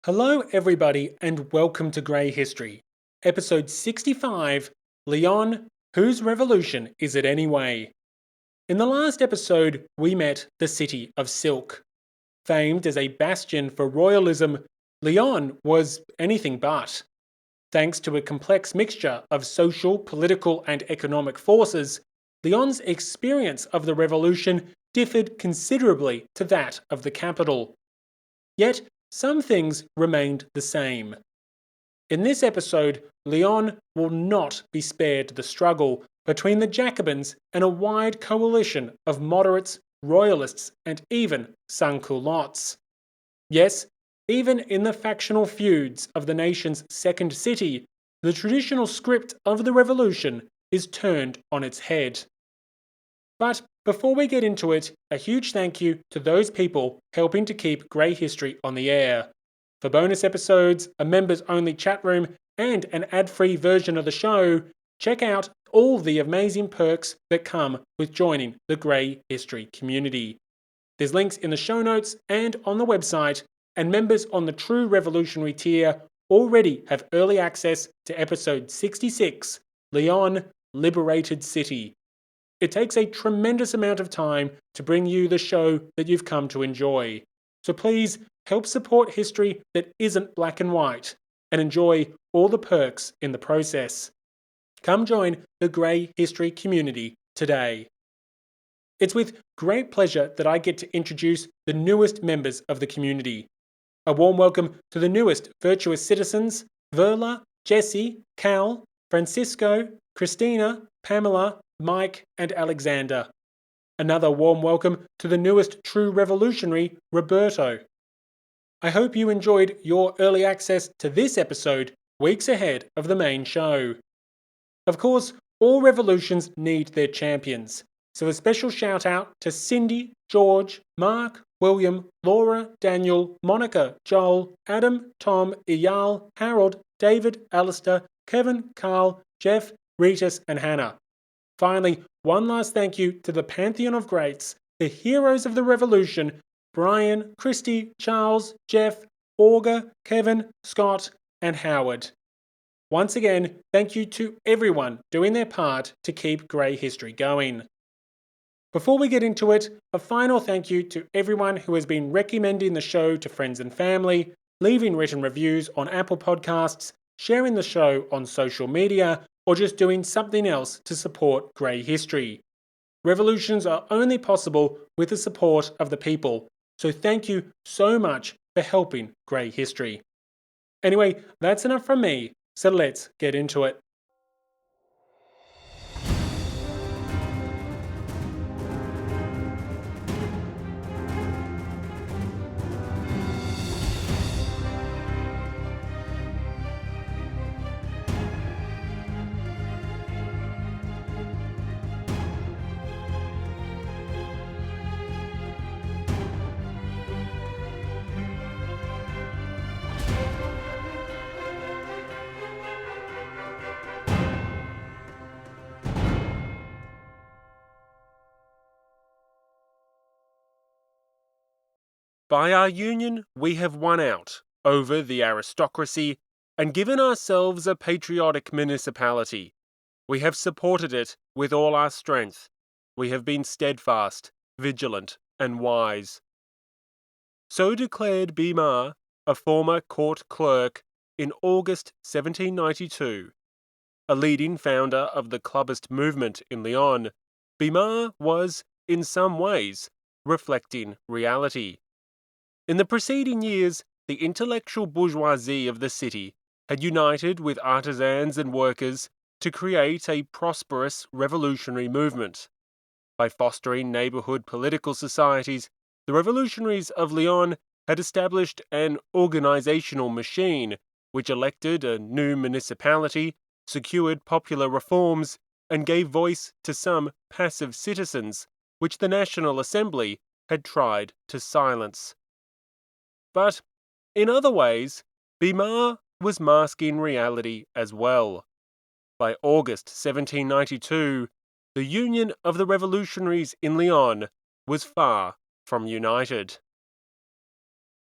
Hello, everybody, and welcome to Grey History, episode 65 Lyon, Whose Revolution Is It Anyway? In the last episode, we met the City of Silk. Famed as a bastion for royalism, Lyon was anything but. Thanks to a complex mixture of social, political, and economic forces, Lyon's experience of the revolution differed considerably to that of the capital. Yet, some things remained the same. In this episode, Lyon will not be spared the struggle between the Jacobins and a wide coalition of moderates, royalists, and even sans-culottes. Yes, even in the factional feuds of the nation's second city, the traditional script of the revolution is turned on its head. But before we get into it, a huge thank you to those people helping to keep Grey History on the air. For bonus episodes, a members-only chat room, and an ad-free version of the show, check out all the amazing perks that come with joining the Grey History community. There's links in the show notes and on the website, and members on the True Revolutionary tier already have early access to episode 66, Lyon, Liberated City. It takes a tremendous amount of time to bring you the show that you've come to enjoy. So please help support history that isn't black and white and enjoy all the perks in the process. Come join the Grey History community today. It's with great pleasure that I get to introduce the newest members of the community. A warm welcome to the newest virtuous citizens, Verla, Jesse, Cal, Francisco, Christina, Pamela, Mike, and Alexander. Another warm welcome to the newest true revolutionary, Roberto. I hope you enjoyed your early access to this episode weeks ahead of the main show. Of course, all revolutions need their champions, so a special shout out to Cindy, George, Mark, William, Laura, Daniel, Monica, Joel, Adam, Tom, Eyal, Harold, David, Alistair, Kevin, Carl, Jeff, Ritas, and Hannah. Finally, one last thank you to the Pantheon of Greats, the heroes of the revolution, Brian, Christy, Charles, Jeff, Auger, Kevin, Scott, and Howard. Once again, thank you to everyone doing their part to keep Grey History going. Before we get into it, a final thank you to everyone who has been recommending the show to friends and family, leaving written reviews on Apple Podcasts, sharing the show on social media, or just doing something else to support Grey History. Revolutions are only possible with the support of the people, so thank you so much for helping Grey History. Anyway, that's enough from me, so let's get into it. By our union, we have won out over the aristocracy and given ourselves a patriotic municipality. We have supported it with all our strength. We have been steadfast, vigilant, and wise. So declared Bimar, a former court clerk, in August 1792. A leading founder of the clubbist movement in Lyon, Bimar was, in some ways, reflecting reality. In the preceding years, the intellectual bourgeoisie of the city had united with artisans and workers to create a prosperous revolutionary movement. By fostering neighborhood political societies, the revolutionaries of Lyon had established an organizational machine which elected a new municipality, secured popular reforms, and gave voice to some passive citizens which the National Assembly had tried to silence. But, in other ways, Bimar was masking reality as well. By August 1792, the Union of the Revolutionaries in Lyon was far from united.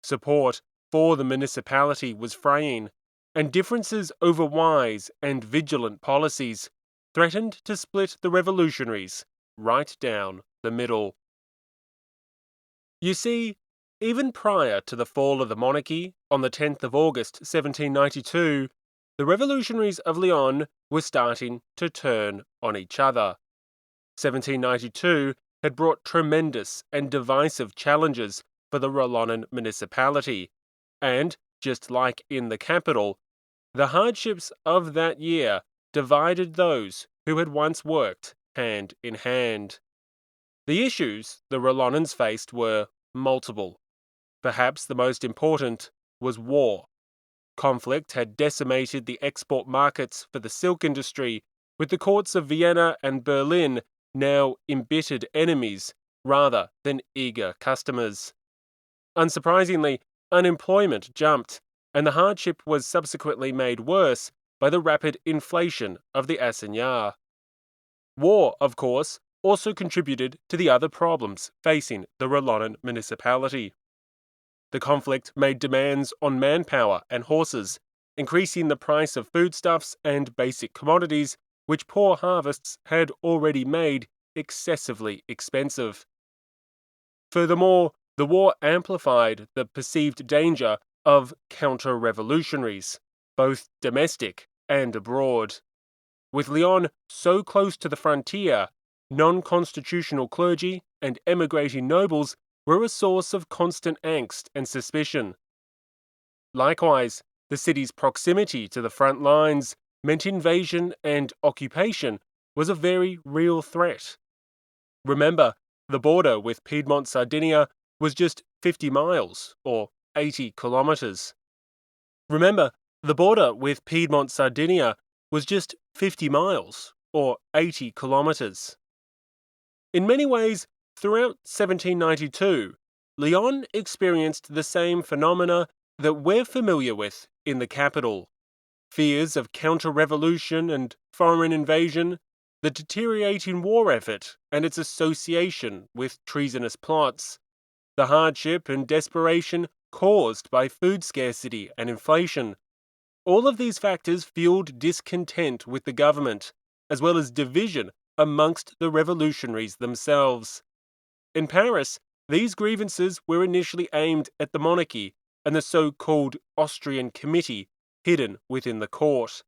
Support for the municipality was fraying, and differences over wise and vigilant policies threatened to split the revolutionaries right down the middle. You see, even prior to the fall of the monarchy on the 10th of August 1792, the revolutionaries of Lyon were starting to turn on each other. 1792 had brought tremendous and divisive challenges for the Wallonen municipality, and, just like in the capital, the hardships of that year divided those who had once worked hand in hand. The issues the Wallonens faced were multiple. Perhaps the most important was war. Conflict had decimated the export markets for the silk industry, with the courts of Vienna and Berlin now embittered enemies rather than eager customers. Unsurprisingly, unemployment jumped, and the hardship was subsequently made worse by the rapid inflation of the assignats. War, of course, also contributed to the other problems facing the Wallonen municipality. The conflict made demands on manpower and horses, increasing the price of foodstuffs and basic commodities, which poor harvests had already made excessively expensive. Furthermore, the war amplified the perceived danger of counter-revolutionaries, both domestic and abroad. With Lyon so close to the frontier, non-constitutional clergy and emigrating nobles were a source of constant angst and suspicion. Likewise, the city's proximity to the front lines meant invasion and occupation was a very real threat. Remember, the border with Piedmont Sardinia was just 50 miles, or 80 kilometers. Remember, the border with Piedmont Sardinia was just 50 miles, or 80 kilometers. In many ways, throughout 1792, Lyon experienced the same phenomena that we're familiar with in the capital. Fears of counter-revolution and foreign invasion, the deteriorating war effort and its association with treasonous plots, the hardship and desperation caused by food scarcity and inflation. All of these factors fueled discontent with the government, as well as division amongst the revolutionaries themselves. In Paris, these grievances were initially aimed at the monarchy and the so-called Austrian Committee hidden within the court.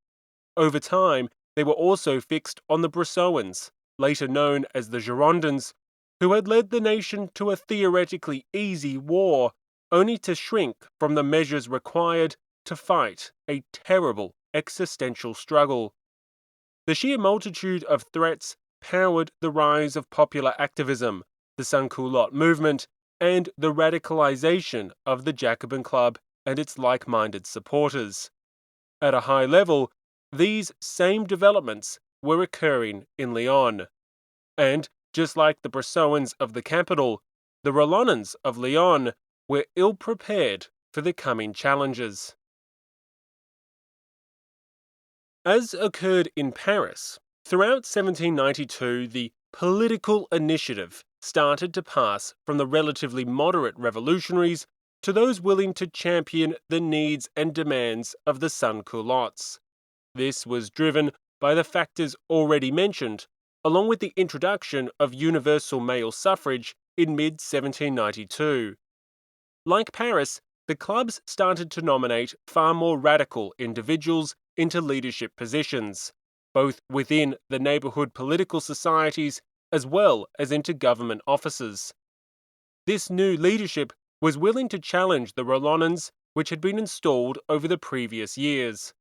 Over time, they were also fixed on the Bressuans, later known as the Girondins, who had led the nation to a theoretically easy war, only to shrink from the measures required to fight a terrible existential struggle. The sheer multitude of threats powered the rise of popular activism, the sans-culotte movement, and the radicalization of the Jacobin Club and its like-minded supporters. At a high level, these same developments were occurring in Lyon. And, just like the Bressuans of the capital, the Wallonens of Lyon were ill-prepared for the coming challenges. As occurred in Paris, throughout 1792 the political initiative started to pass from the relatively moderate revolutionaries to those willing to champion the needs and demands of the sans-culottes. This was driven by the factors already mentioned, along with the introduction of universal male suffrage in mid-1792. Like Paris, the clubs started to nominate far more radical individuals into leadership positions, both within the neighbourhood political societies as well as into government offices. This new leadership was willing to challenge the Wallonens which had been installed over the previous years.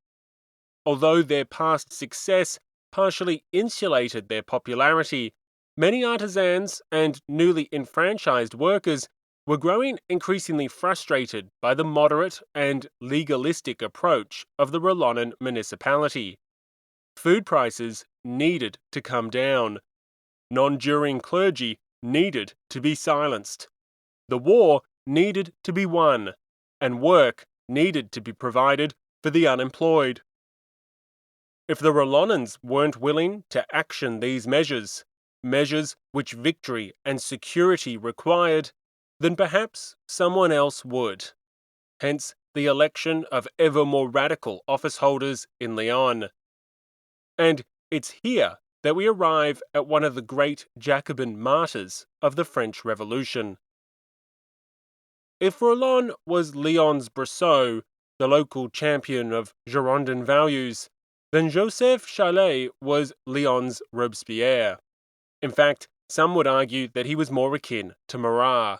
Although their past success partially insulated their popularity, many artisans and newly enfranchised workers were growing increasingly frustrated by the moderate and legalistic approach of the Wallonen municipality. Food prices needed to come down. Non-juring clergy needed to be silenced. The war needed to be won, and work needed to be provided for the unemployed. If the Wallonens weren't willing to action these measures which victory and security required, then perhaps someone else would. hence the election of ever more radical office holders in Lyon. And it's here that we arrive at one of the great Jacobin martyrs of the French Revolution. If Roland was Lyon's Brissot, the local champion of Girondin values, then Joseph Chalais was Lyon's Robespierre. In fact, some would argue that he was more akin to Marat.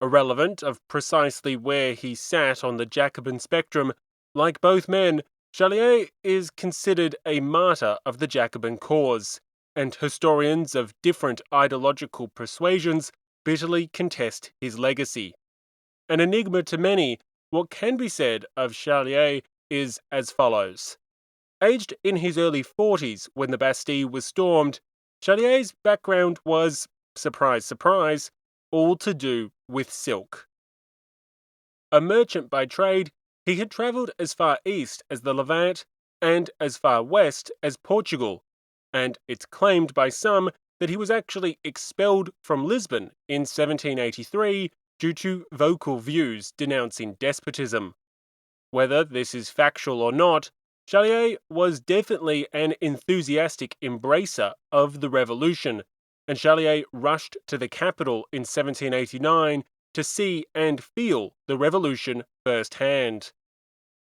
Irrelevant of precisely where he sat on the Jacobin spectrum, like both men, Chalais is considered a martyr of the Jacobin cause, and historians of different ideological persuasions bitterly contest his legacy. An enigma to many, what can be said of Chalais is as follows. Aged in his early 40s when the Bastille was stormed, Chalais's background was, surprise, surprise, all to do with silk. A merchant by trade, he had travelled as far east as the Levant and as far west as Portugal, and it's claimed by some that he was actually expelled from Lisbon in 1783 due to vocal views denouncing despotism. Whether this is factual or not, Chalais was definitely an enthusiastic embracer of the revolution, and Chalais rushed to the capital in 1789 to see and feel the revolution firsthand.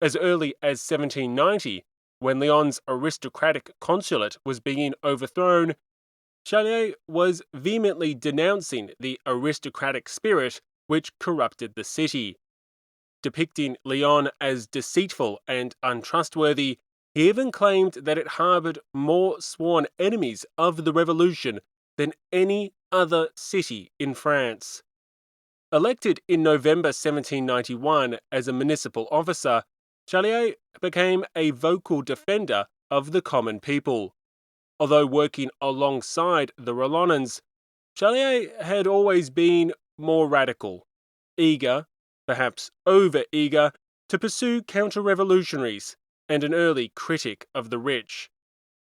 As early as 1790, when Lyon's aristocratic consulate was being overthrown, Chalais was vehemently denouncing the aristocratic spirit which corrupted the city. Depicting Lyon as deceitful and untrustworthy, he even claimed that it harboured more sworn enemies of the revolution than any other city in France. Elected in November 1791 as a municipal officer, Chalais became a vocal defender of the common people. Although working alongside the Rollandans, Chalais had always been more radical, eager, perhaps over-eager, to pursue counter-revolutionaries, and an early critic of the rich.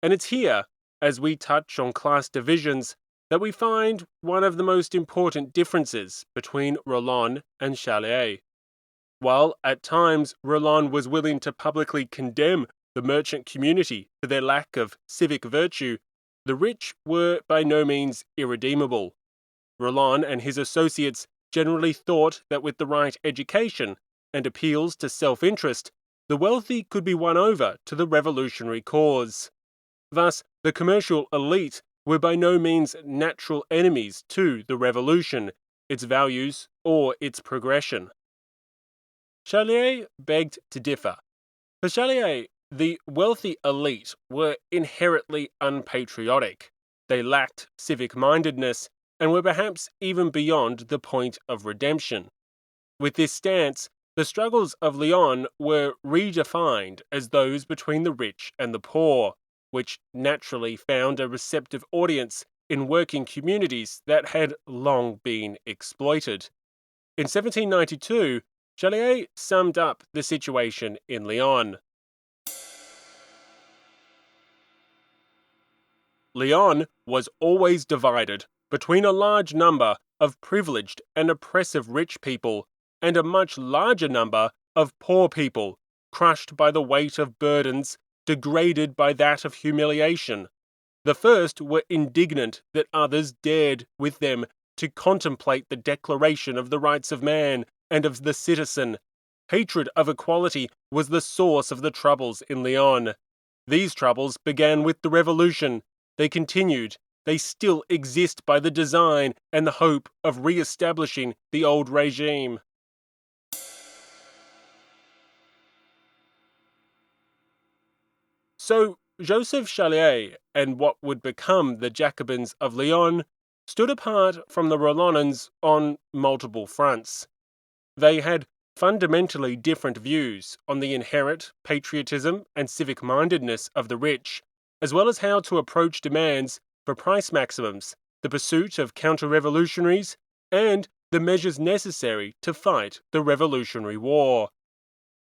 And it's here, as we touch on class divisions, that we find one of the most important differences between Roland and Chalais. While at times Roland was willing to publicly condemn the merchant community for their lack of civic virtue, the rich were by no means irredeemable. Roland and his associates generally thought that with the right education and appeals to self-interest, the wealthy could be won over to the revolutionary cause. Thus, the commercial elite were by no means natural enemies to the revolution, its values, or its progression. Chalais begged to differ. For Chalais, the wealthy elite were inherently unpatriotic. They lacked civic mindedness and were perhaps even beyond the point of redemption. With this stance, the struggles of Lyon were redefined as those between the rich and the poor, which naturally found a receptive audience in working communities that had long been exploited. In 1792, Chalais summed up the situation in Lyon. Lyon was always divided between a large number of privileged and oppressive rich people and a much larger number of poor people, crushed by the weight of burdens, degraded by that of humiliation. The first were indignant that others dared with them to contemplate the declaration of the rights of man and of the citizen. Hatred of equality was the source of the troubles in Lyon. These troubles began with the revolution. They continued. They still exist by the design and the hope of re-establishing the old regime. So, Joseph Chalais and what would become the Jacobins of Lyon stood apart from the Rollandans on multiple fronts. They had fundamentally different views on the inherent patriotism and civic mindedness of the rich, as well as how to approach demands for price maximums, the pursuit of counter-revolutionaries, and the measures necessary to fight the Revolutionary War.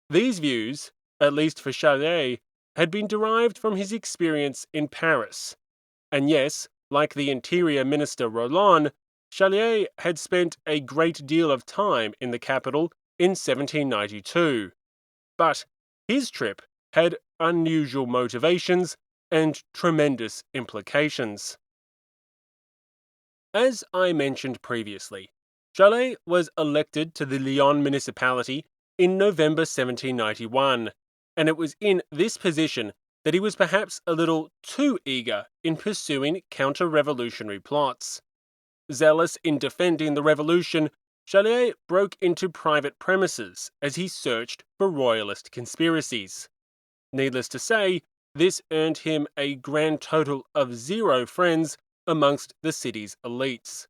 These views, at least for Chalais, had been derived from his experience in Paris. And yes, like the Interior Minister Roland, Chalais had spent a great deal of time in the capital in 1792. But his trip had unusual motivations and tremendous implications. As I mentioned previously, Chalais was elected to the Lyon municipality in November 1791, and it was in this position that he was perhaps a little too eager in pursuing counter-revolutionary plots. Zealous in defending the revolution, Chalais broke into private premises as he searched for royalist conspiracies. Needless to say, this earned him a grand total of 0 friends amongst the city's elites.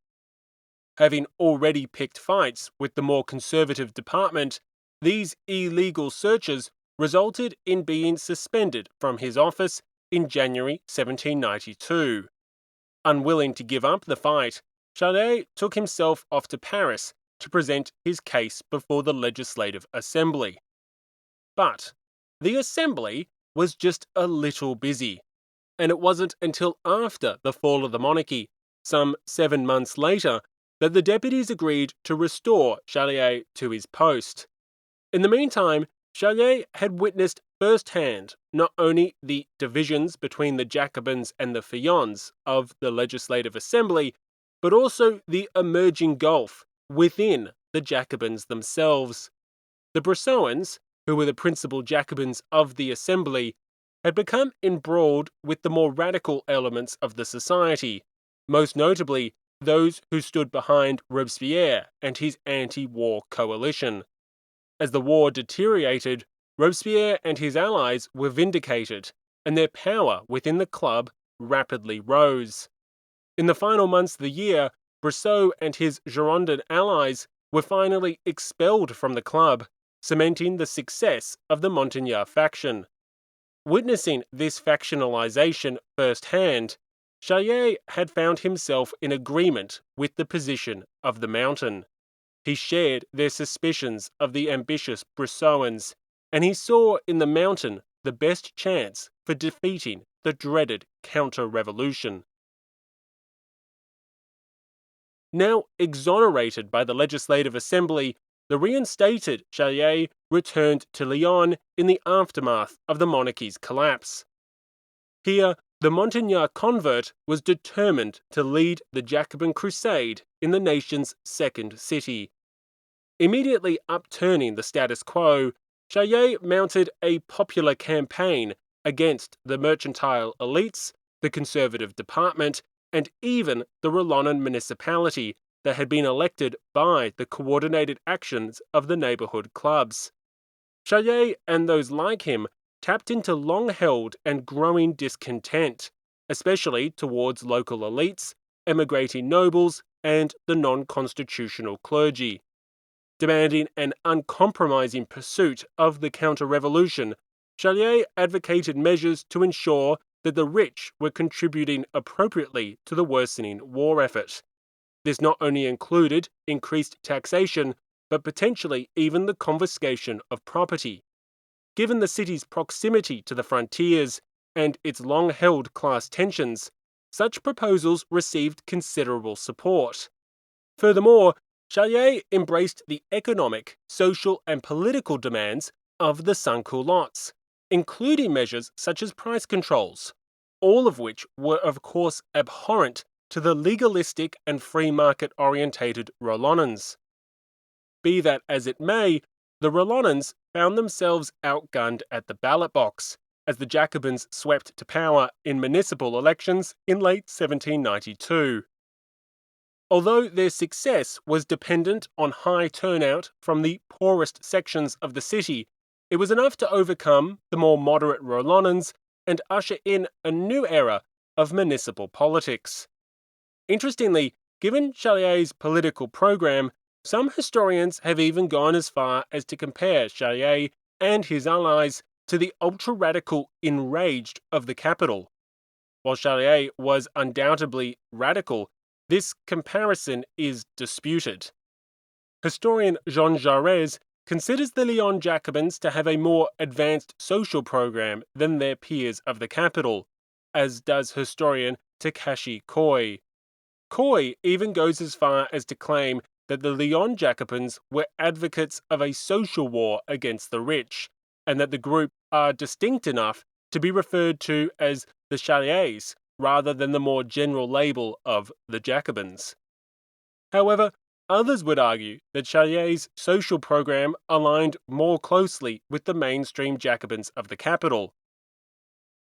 Having already picked fights with the more conservative department, these illegal searches resulted in being suspended from his office in January 1792. Unwilling to give up the fight, Chalais took himself off to Paris to present his case before the Legislative Assembly. But the Assembly was just a little busy, and it wasn't until after the fall of the monarchy, some 7 months later, that the deputies agreed to restore Chalais to his post. In the meantime, Chalais had witnessed firsthand not only the divisions between the Jacobins and the Feuillants of the Legislative Assembly, but also the emerging gulf within the Jacobins themselves. The Broussons, who were the principal Jacobins of the Assembly, had become embroiled with the more radical elements of the society, most notably those who stood behind Robespierre and his anti-war coalition. As the war deteriorated, Robespierre and his allies were vindicated, and their power within the club rapidly rose. In the final months of the year, Brissot and his Girondin allies were finally expelled from the club, cementing the success of the Montagnard faction. Witnessing this factionalization firsthand, Chalais had found himself in agreement with the position of the Mountain. He shared their suspicions of the ambitious Broussons, and he saw in the Mountain the best chance for defeating the dreaded counter-revolution. Now exonerated by the Legislative Assembly, the reinstated Chalais returned to Lyon in the aftermath of the monarchy's collapse. Here, the Montagnard convert was determined to lead the Jacobin crusade in the nation's second city. Immediately upturning the status quo, Chalais mounted a popular campaign against the mercantile elites, the conservative department, and even the Rollonnan municipality that had been elected by the coordinated actions of the neighbourhood clubs. Chalais and those like him tapped into long-held and growing discontent, especially towards local elites, emigrating nobles, and the non-constitutional clergy. Demanding an uncompromising pursuit of the counter-revolution, Chalais advocated measures to ensure that the rich were contributing appropriately to the worsening war effort. This not only included increased taxation, but potentially even the confiscation of property. Given the city's proximity to the frontiers and its long-held class tensions, such proposals received considerable support. Furthermore, Chalais embraced the economic, social, and political demands of the sans-culottes, including measures such as price controls, all of which were of course abhorrent to the legalistic and free market-orientated Rollonnans. Be that as it may, the Rollonnans found themselves outgunned at the ballot box, as the Jacobins swept to power in municipal elections in late 1792. Although their success was dependent on high turnout from the poorest sections of the city, it was enough to overcome the more moderate Rollonnans and usher in a new era of municipal politics. Interestingly, given Chalais's political program, some historians have even gone as far as to compare Chalais and his allies to the ultra-radical enraged of the capital. While Chalais was undoubtedly radical, this comparison is disputed. Historian Jean Jaurès considers the Lyon Jacobins to have a more advanced social program than their peers of the capital, as does historian Takashi Koi. Koi even goes as far as to claim that the Lyon Jacobins were advocates of a social war against the rich, and that the group are distinct enough to be referred to as the Chaliers rather than the more general label of the Jacobins. However, others would argue that Chaliers' social program aligned more closely with the mainstream Jacobins of the capital.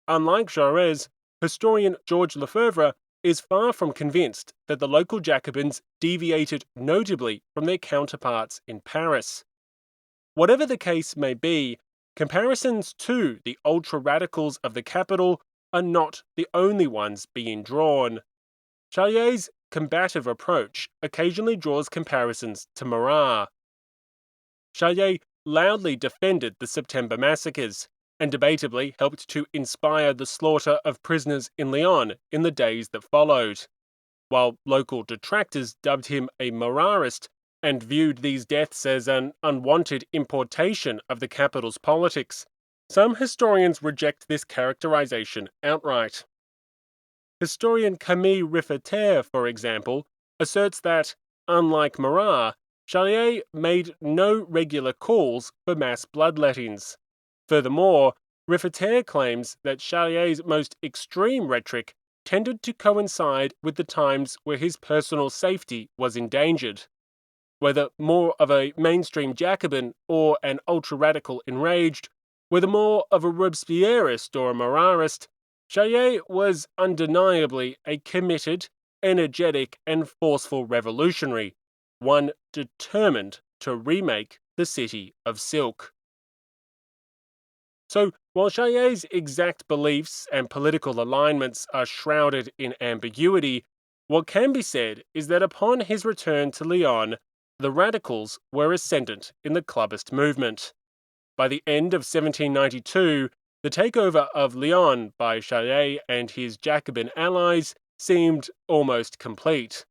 Unlike Jaurès, historian Georges Lefebvre is far from convinced that the local Jacobins deviated notably from their counterparts in Paris. Whatever the case may be, comparisons to the ultra-radicals of the capital are not the only ones being drawn. Chaliers' combative approach occasionally draws comparisons to Marat. Chalier loudly defended the September massacres, and debatably helped to inspire the slaughter of prisoners in Lyon in the days that followed, while local detractors dubbed him a Maratist and viewed these deaths as an unwanted importation of the capital's politics. Some historians reject this characterization outright. Historian Camille Rifeter, for example, asserts that, unlike Marat, Chalier made no regular calls for mass bloodlettings. Furthermore, Rifeter claims that Chalier's most extreme rhetoric tended to coincide with the times where his personal safety was endangered. Whether more of a mainstream Jacobin or an ultra-radical enraged, whether more of a Robespierrist or a Maratist, Chalier was undeniably a committed, energetic, and forceful revolutionary, one determined to remake the city of silk. So, while Chalier's exact beliefs and political alignments are shrouded in ambiguity, what can be said is that upon his return to Lyon, the radicals were ascendant in the clubbist movement. By the end of 1792, the takeover of Lyon by Chalier and his Jacobin allies seemed almost complete.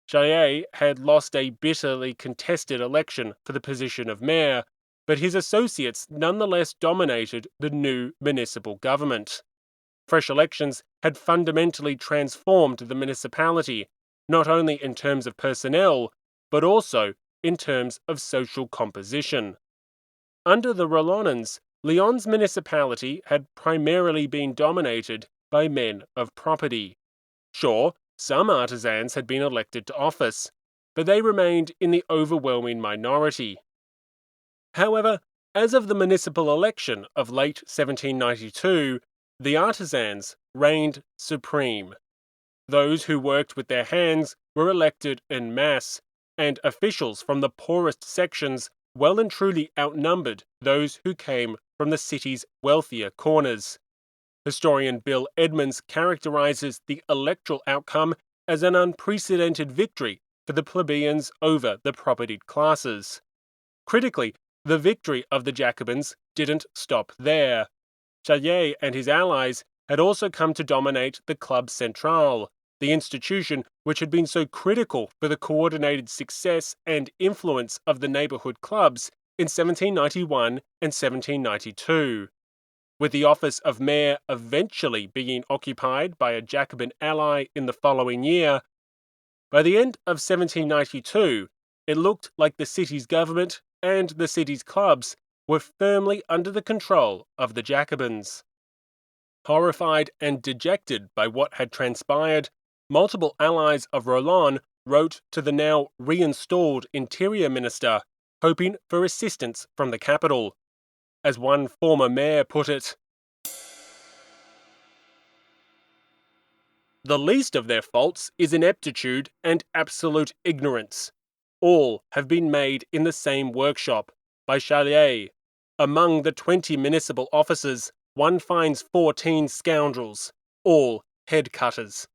Chalier had lost a bitterly contested election for the position of mayor, but his associates nonetheless dominated the new municipal government. Fresh elections had fundamentally transformed the municipality, not only in terms of personnel, but also in terms of social composition. Under the Rollonans, Lyon's municipality had primarily been dominated by men of property. Sure, some artisans had been elected to office, but they remained in the overwhelming minority. However, as of the municipal election of late 1792, the artisans reigned supreme. Those who worked with their hands were elected en masse, and officials from the poorest sections well and truly outnumbered those who came from the city's wealthier corners. Historian Bill Edmonds characterizes the electoral outcome as an unprecedented victory for the plebeians over the propertied classes. Critically, the victory of the Jacobins didn't stop there. Chalier and his allies had also come to dominate the Club Central, the institution which had been so critical for the coordinated success and influence of the neighbourhood clubs in 1791 and 1792. With the office of mayor eventually being occupied by a Jacobin ally in the following year, by the end of 1792, it looked like the city's government and the city's clubs were firmly under the control of the Jacobins. Horrified and dejected by what had transpired, multiple allies of Rollon wrote to the now reinstalled Interior Minister, hoping for assistance from the capital. As one former mayor put it, "The least of their faults is ineptitude and absolute ignorance. All have been made in the same workshop, by Chalier. Among the 20 municipal officers, one finds 14 scoundrels, all head cutters."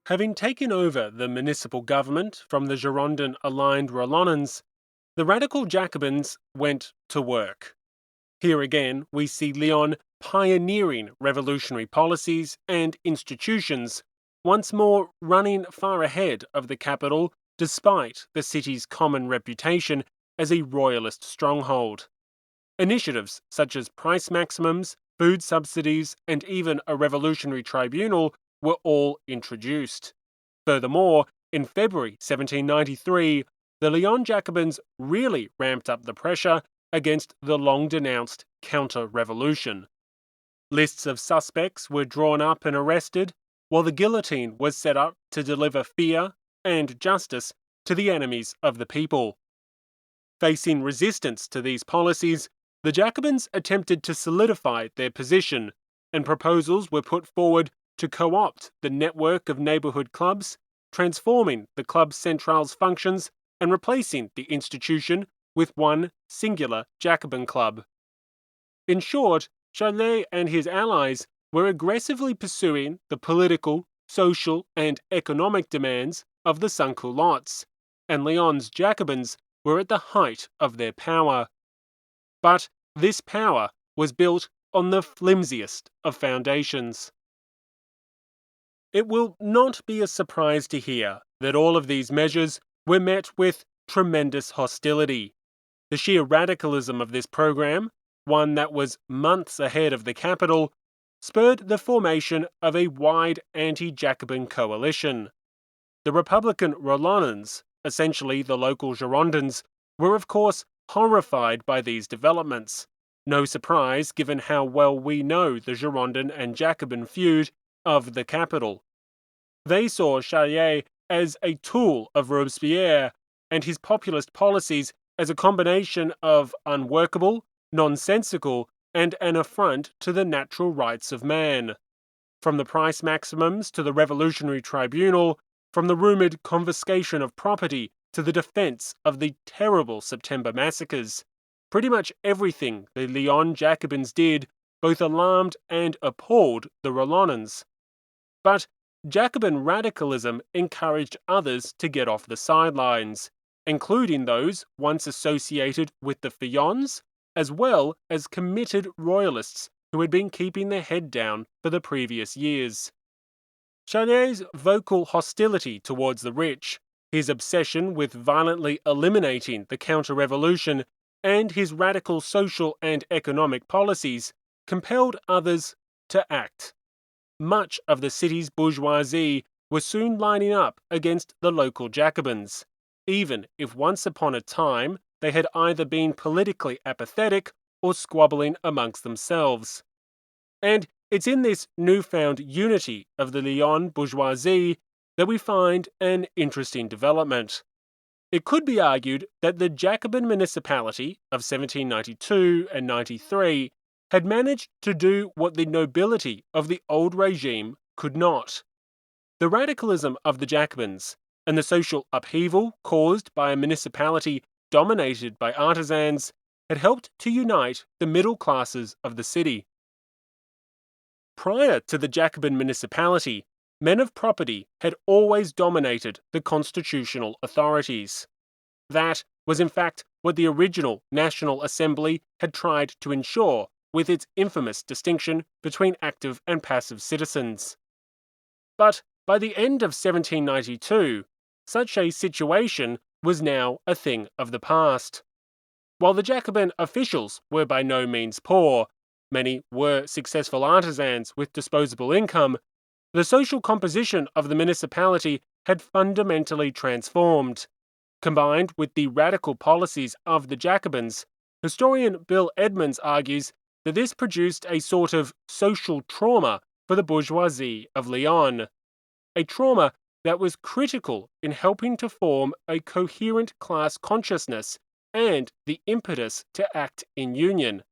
Having taken over the municipal government from the Girondin-aligned Rollonans, the radical Jacobins went to work. Here again we see Lyon pioneering revolutionary policies and institutions, once more running far ahead of the capital despite the city's common reputation as a royalist stronghold. Initiatives such as price maximums, food subsidies, and even a revolutionary tribunal were all introduced. Furthermore, in February 1793, the Lyon Jacobins really ramped up the pressure against the long-denounced counter-revolution. Lists of suspects were drawn up and arrested, while the guillotine was set up to deliver fear and justice to the enemies of the people. Facing resistance to these policies, the Jacobins attempted to solidify their position, and proposals were put forward to co-opt the network of neighbourhood clubs, transforming the Club Centrale's functions and replacing the institution with one singular Jacobin club. In short, Charlet and his allies were aggressively pursuing the political, social, and economic demands of the sans-culottes, and Lyon's Jacobins were at the height of their power. But this power was built on the flimsiest of foundations. It will not be a surprise to hear that all of these measures were met with tremendous hostility. The sheer radicalism of this program, one that was months ahead of the capital, spurred the formation of a wide anti-Jacobin coalition. The Republican Rollonnans, essentially the local Girondins, were of course horrified by these developments. No surprise given how well we know the Girondin and Jacobin feud of the capital. They saw Charlet as a tool of Robespierre and his populist policies as a combination of unworkable, nonsensical, and an affront to the natural rights of man. From the price maximums to the revolutionary tribunal, from the rumoured confiscation of property to the defence of the terrible September massacres, pretty much everything the Lyon Jacobins did both alarmed and appalled the Rollonnans. But Jacobin radicalism encouraged others to get off the sidelines, including those once associated with the Feuillants, as well as committed royalists who had been keeping their head down for the previous years. Charlet's vocal hostility towards the rich, his obsession with violently eliminating the counter-revolution, and his radical social and economic policies compelled others to act. Much of the city's bourgeoisie was soon lining up against the local Jacobins, even if once upon a time they had either been politically apathetic or squabbling amongst themselves. And it's in this newfound unity of the Lyon bourgeoisie that we find an interesting development. It could be argued that the Jacobin municipality of 1792 and 93 had managed to do what the nobility of the old regime could not. The radicalism of the Jacobins and the social upheaval caused by a municipality dominated by artisans had helped to unite the middle classes of the city. Prior to the Jacobin municipality, men of property had always dominated the constitutional authorities. That was in fact what the original National Assembly had tried to ensure with its infamous distinction between active and passive citizens. But by the end of 1792, such a situation was now a thing of the past. While the Jacobin officials were by no means poor, many were successful artisans with disposable income, the social composition of the municipality had fundamentally transformed. Combined with the radical policies of the Jacobins, historian Bill Edmonds argues that this produced a sort of social trauma for the bourgeoisie of Lyon, a trauma that was critical in helping to form a coherent class consciousness and the impetus to act in union.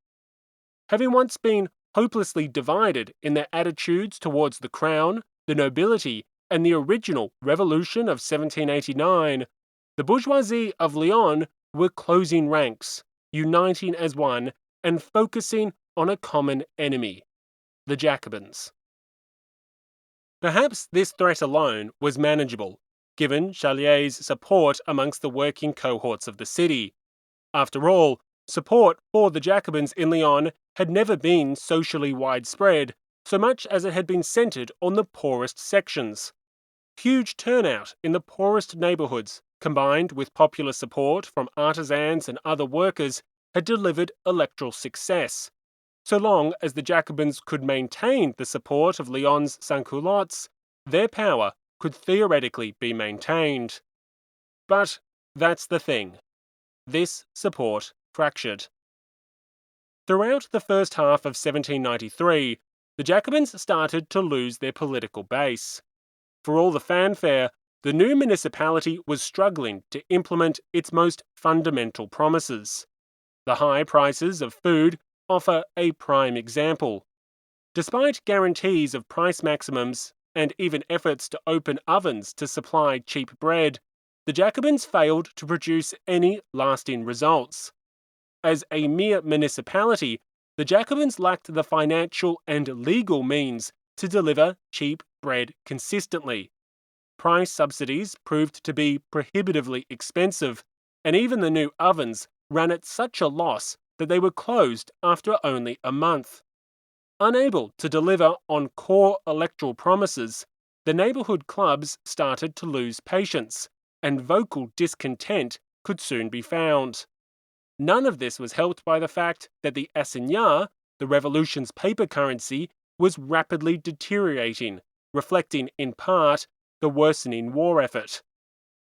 Having once been hopelessly divided in their attitudes towards the crown, the nobility, and the original revolution of 1789, the bourgeoisie of Lyon were closing ranks, uniting as one, and focusing on a common enemy, the Jacobins. Perhaps this threat alone was manageable, given Charlet's support amongst the working cohorts of the city. After all, support for the Jacobins in Lyon had never been socially widespread, so much as it had been centred on the poorest sections. Huge turnout in the poorest neighbourhoods, combined with popular support from artisans and other workers, had delivered electoral success. So long as the Jacobins could maintain the support of Lyon's sans-culottes, their power could theoretically be maintained. But that's the thing. This support fractured. Throughout the first half of 1793, the Jacobins started to lose their political base. For all the fanfare, the new municipality was struggling to implement its most fundamental promises. The high prices of food offer a prime example. Despite guarantees of price maximums and even efforts to open ovens to supply cheap bread, the Jacobins failed to produce any lasting results. As a mere municipality, the Jacobins lacked the financial and legal means to deliver cheap bread consistently. Price subsidies proved to be prohibitively expensive, and even the new ovens ran at such a loss that they were closed after only a month. Unable to deliver on core electoral promises, the neighbourhood clubs started to lose patience, and vocal discontent could soon be found. None of this was helped by the fact that the assignat, the revolution's paper currency, was rapidly deteriorating, reflecting in part the worsening war effort.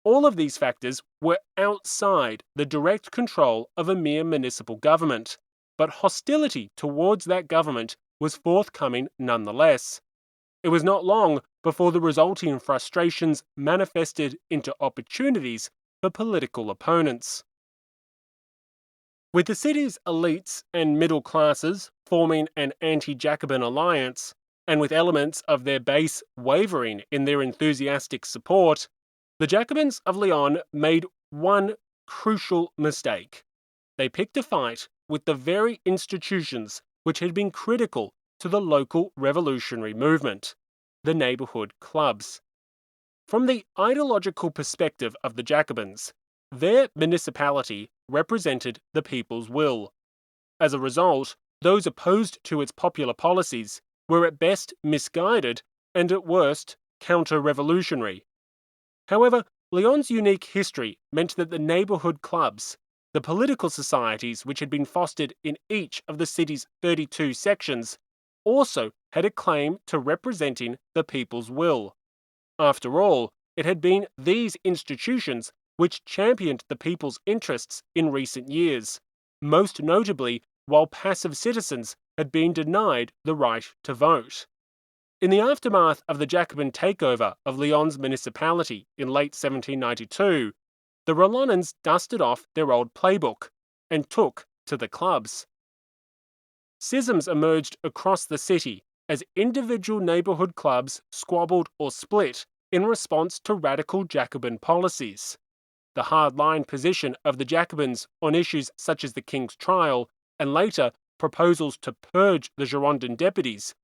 All of these factors were outside the direct control of a mere municipal government, but hostility towards that government was forthcoming nonetheless. It was not long before the resulting frustrations manifested into opportunities for political opponents. With the city's elites and middle classes forming an anti-Jacobin alliance, and with elements of their base wavering in their enthusiastic support, the Jacobins of Lyon made one crucial mistake. They picked a fight with the very institutions which had been critical to the local revolutionary movement, the neighbourhood clubs. From the ideological perspective of the Jacobins, their municipality represented the people's will. As a result, those opposed to its popular policies were at best misguided and at worst counter-revolutionary. However, Lyon's unique history meant that the neighbourhood clubs, the political societies which had been fostered in each of the city's 32 sections, also had a claim to representing the people's will. After all, it had been these institutions which championed the people's interests in recent years, most notably while passive citizens had been denied the right to vote. In the aftermath of the Jacobin takeover of Lyon's municipality in late 1792, the Rollonans dusted off their old playbook and took to the clubs. Schisms emerged across the city as individual neighbourhood clubs squabbled or split in response to radical Jacobin policies. The hard-line position of the Jacobins on issues such as the King's trial and later proposals to purge the Girondin deputies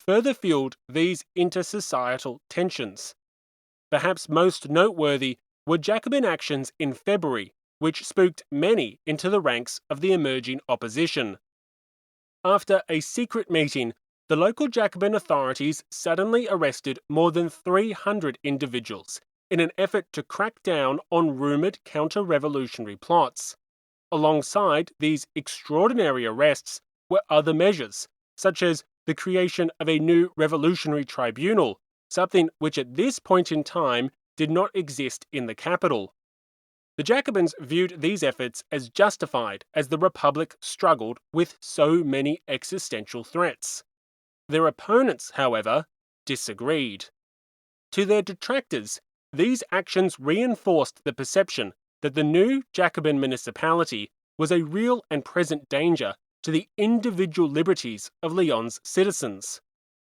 further fueled these intersocietal tensions. Perhaps most noteworthy were Jacobin actions in February, which spooked many into the ranks of the emerging opposition. After a secret meeting, the local Jacobin authorities suddenly arrested more than 300 individuals in an effort to crack down on rumoured counter-revolutionary plots. Alongside these extraordinary arrests were other measures, such as the creation of a new revolutionary tribunal, something which at this point in time did not exist in the capital. The Jacobins viewed these efforts as justified as the Republic struggled with so many existential threats. Their opponents, however, disagreed. To their detractors, these actions reinforced the perception that the new Jacobin municipality was a real and present danger to the individual liberties of Lyon's citizens.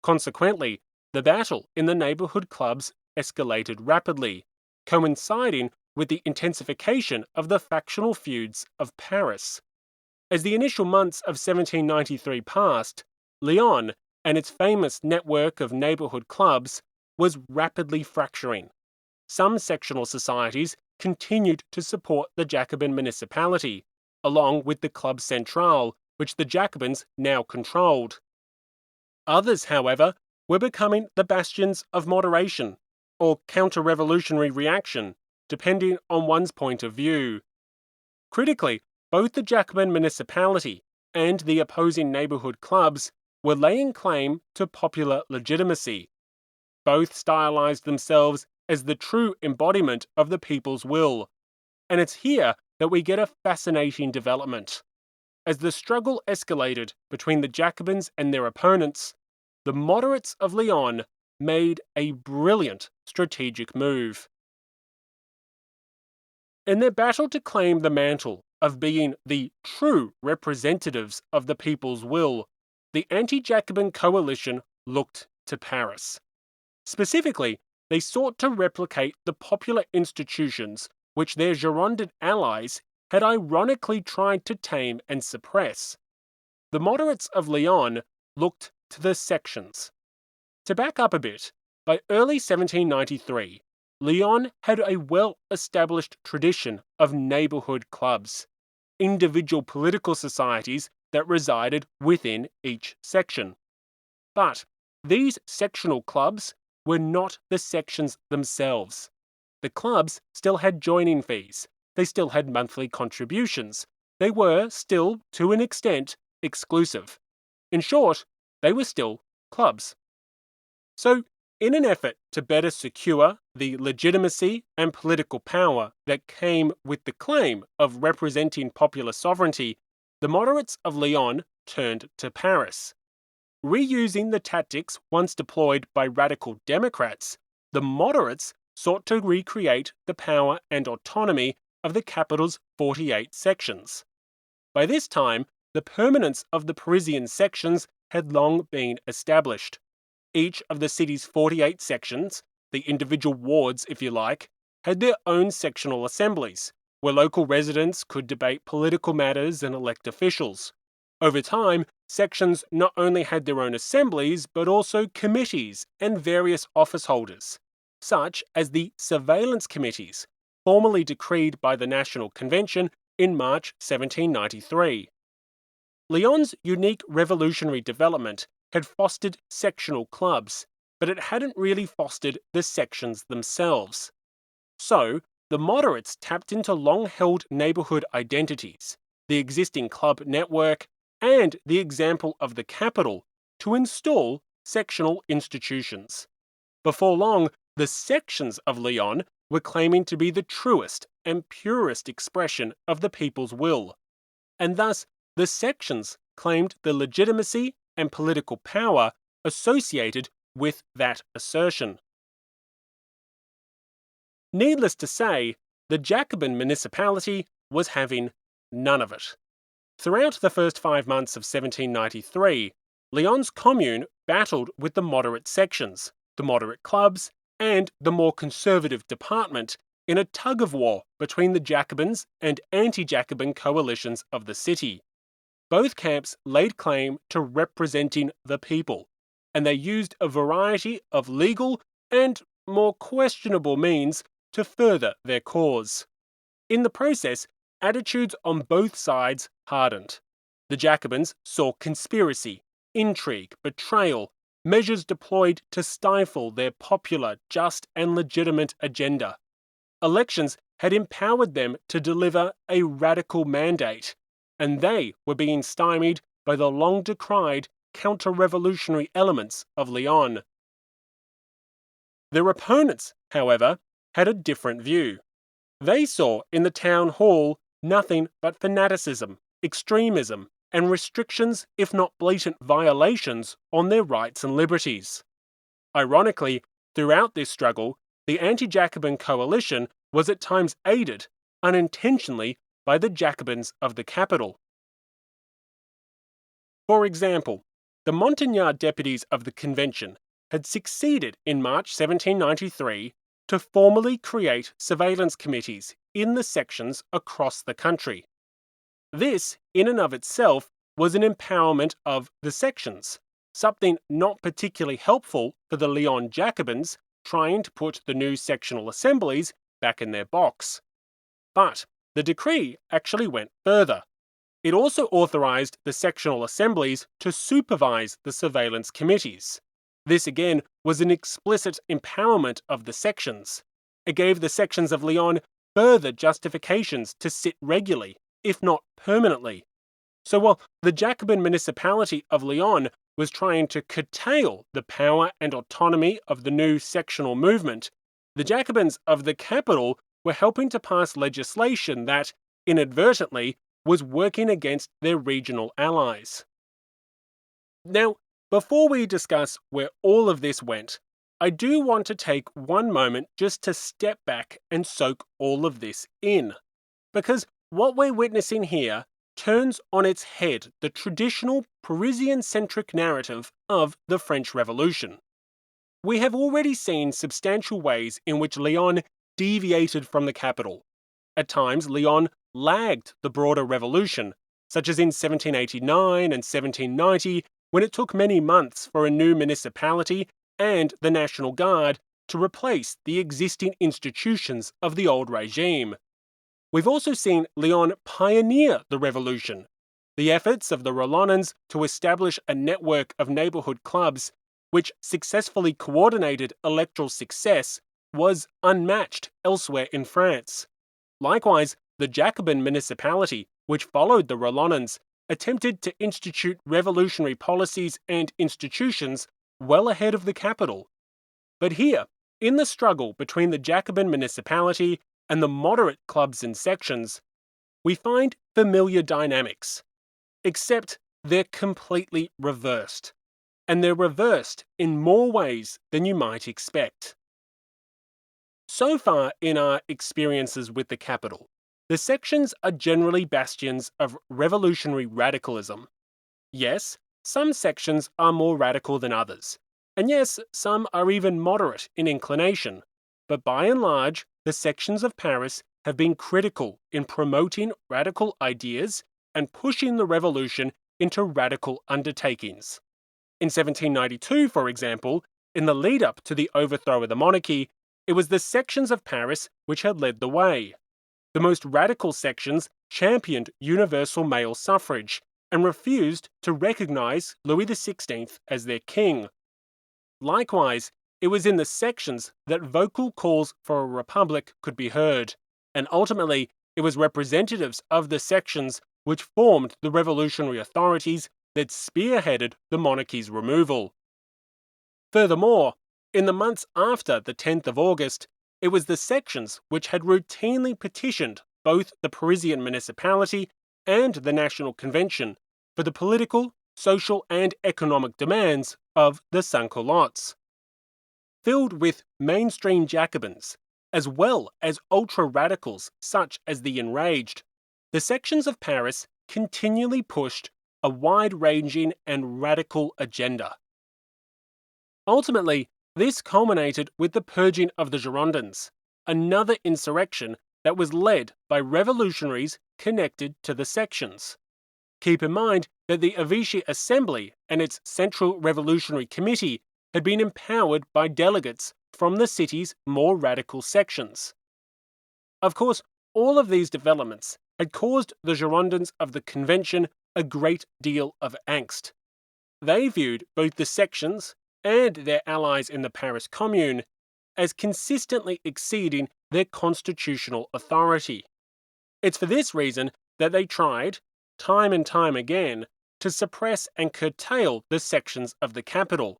Consequently, the battle in the neighbourhood clubs escalated rapidly, coinciding with the intensification of the factional feuds of Paris. As the initial months of 1793 passed, Lyon and its famous network of neighbourhood clubs was rapidly fracturing. Some sectional societies continued to support the Jacobin municipality, along with the Club Central, which the Jacobins now controlled. Others, however, were becoming the bastions of moderation, or counter-revolutionary reaction, depending on one's point of view. Critically, both the Jacobin municipality and the opposing neighbourhood clubs were laying claim to popular legitimacy. Both stylized themselves as the true embodiment of the people's will. And it's here that we get a fascinating development. As the struggle escalated between the Jacobins and their opponents, the moderates of Lyon made a brilliant strategic move. In their battle to claim the mantle of being the true representatives of the people's will, the anti-Jacobin coalition looked to Paris. Specifically, they sought to replicate the popular institutions which their Girondin allies had ironically tried to tame and suppress. The moderates of Lyon looked to the sections. To back up a bit, by early 1793, Lyon had a well-established tradition of neighbourhood clubs, individual political societies that resided within each section. But these sectional clubs were not the sections themselves. The clubs still had joining fees, they still had monthly contributions, they were still, to an extent, exclusive. In short, they were still clubs. So, in an effort to better secure the legitimacy and political power that came with the claim of representing popular sovereignty, the moderates of Lyon turned to Paris. Reusing the tactics once deployed by radical Democrats, the moderates sought to recreate the power and autonomy of the capital's 48 sections. By this time, the permanence of the Parisian sections had long been established. Each of the city's 48 sections, the individual wards if you like, had their own sectional assemblies, where local residents could debate political matters and elect officials. Over time, sections not only had their own assemblies, but also committees and various office holders, such as the surveillance committees, formally decreed by the National Convention in March 1793. Lyon's unique revolutionary development had fostered sectional clubs, but it hadn't really fostered the sections themselves. So, the moderates tapped into long-held neighbourhood identities, the existing club network, and the example of the capital to install sectional institutions. Before long, the sections of Lyon were claiming to be the truest and purest expression of the people's will, and thus the sections claimed the legitimacy and political power associated with that assertion. Needless to say, the Jacobin municipality was having none of it. Throughout the first 5 months of 1793, Lyon's commune battled with the moderate sections, the moderate clubs, and the more conservative department in a tug-of-war between the Jacobins and anti-Jacobin coalitions of the city. Both camps laid claim to representing the people, and they used a variety of legal and more questionable means to further their cause. In the process, attitudes on both sides hardened. The Jacobins saw conspiracy, intrigue, betrayal, measures deployed to stifle their popular, just and legitimate agenda. Elections had empowered them to deliver a radical mandate, and they were being stymied by the long-decried counter-revolutionary elements of Lyon. Their opponents, however, had a different view. They saw in the town hall nothing but fanaticism, extremism, and restrictions, if not blatant violations, on their rights and liberties. Ironically, throughout this struggle, the anti-Jacobin coalition was at times aided, unintentionally, by the Jacobins of the capital. For example, the Montagnard deputies of the Convention had succeeded in March 1793 to formally create surveillance committees in the sections across the country. This, in and of itself, was an empowerment of the sections, something not particularly helpful for the Lyon Jacobins trying to put the new sectional assemblies back in their box. But the decree actually went further. It also authorized the sectional assemblies to supervise the surveillance committees. This again was an explicit empowerment of the sections. It gave the sections of Lyon further justifications to sit regularly, if not permanently. So while the Jacobin municipality of Lyon was trying to curtail the power and autonomy of the new sectional movement, the Jacobins of the capital were helping to pass legislation that, inadvertently, was working against their regional allies. Now, before we discuss where all of this went, I do want to take one moment just to step back and soak all of this in. Because what we're witnessing here turns on its head the traditional Parisian-centric narrative of the French Revolution. We have already seen substantial ways in which Lyon deviated from the capital. At times, Lyon lagged the broader revolution, such as in 1789 and 1790, when it took many months for a new municipality and the National Guard to replace the existing institutions of the old regime. We've also seen Lyon pioneer the revolution. The efforts of the Rollonnans to establish a network of neighbourhood clubs, which successfully coordinated electoral success, was unmatched elsewhere in France. Likewise, the Jacobin municipality, which followed the Rollonnans, attempted to institute revolutionary policies and institutions well ahead of the capital. But here, in the struggle between the Jacobin municipality and the moderate clubs and sections, we find familiar dynamics. Except they're completely reversed. And they're reversed in more ways than you might expect. So far in our experiences with the capital, the sections are generally bastions of revolutionary radicalism. Yes, some sections are more radical than others. And yes, some are even moderate in inclination. But by and large, the sections of Paris have been critical in promoting radical ideas and pushing the revolution into radical undertakings. In 1792, for example, in the lead-up to the overthrow of the monarchy, it was the sections of Paris which had led the way. The most radical sections championed universal male suffrage and refused to recognize Louis XVI as their king. Likewise, it was in the sections that vocal calls for a republic could be heard, and ultimately it was representatives of the sections which formed the revolutionary authorities that spearheaded the monarchy's removal. Furthermore, in the months after the 10th of August, it was the sections which had routinely petitioned both the Parisian municipality and the National Convention for the political, social, and economic demands of the sans-culottes. Filled with mainstream Jacobins, as well as ultra-radicals such as the enraged, the sections of Paris continually pushed a wide-ranging and radical agenda. Ultimately, this culminated with the purging of the Girondins, another insurrection that was led by revolutionaries connected to the sections. Keep in mind that the Vichy Assembly and its Central Revolutionary Committee had been empowered by delegates from the city's more radical sections. Of course, all of these developments had caused the Girondins of the Convention a great deal of angst. They viewed both the sections and their allies in the Paris Commune as consistently exceeding their constitutional authority. It's for this reason that they tried, time and time again, to suppress and curtail the sections of the capital.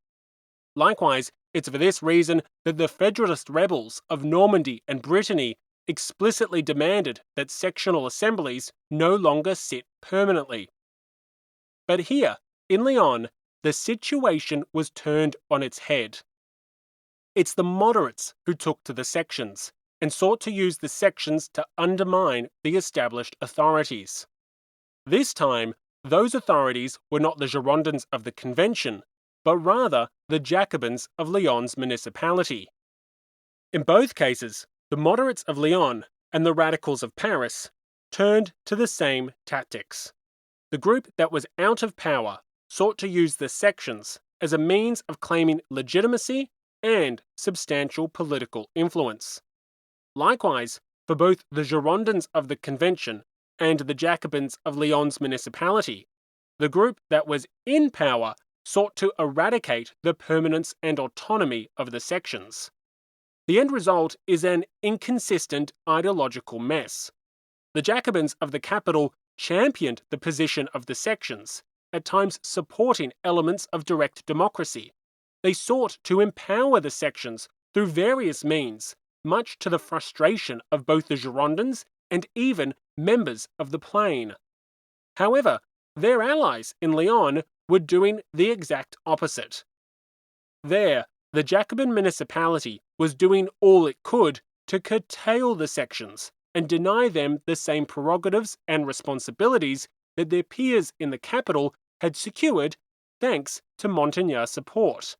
Likewise, it's for this reason that the Federalist rebels of Normandy and Brittany explicitly demanded that sectional assemblies no longer sit permanently. But here, in Lyon, the situation was turned on its head. It's the moderates who took to the sections and sought to use the sections to undermine the established authorities. This time, those authorities were not the Girondins of the Convention, but rather the Jacobins of Lyon's municipality. In both cases, the moderates of Lyon and the radicals of Paris turned to the same tactics. The group that was out of power sought to use the sections as a means of claiming legitimacy and substantial political influence. Likewise, for both the Girondins of the Convention and the Jacobins of Lyon's municipality, the group that was in power sought to eradicate the permanence and autonomy of the sections. The end result is an inconsistent ideological mess. The Jacobins of the capital championed the position of the sections, at times supporting elements of direct democracy. They sought to empower the sections through various means, much to the frustration of both the Girondins and even members of the Plain. However, their allies in Lyon were doing the exact opposite. There, the Jacobin municipality was doing all it could to curtail the sections and deny them the same prerogatives and responsibilities that their peers in the capital had secured thanks to Montagnard's support.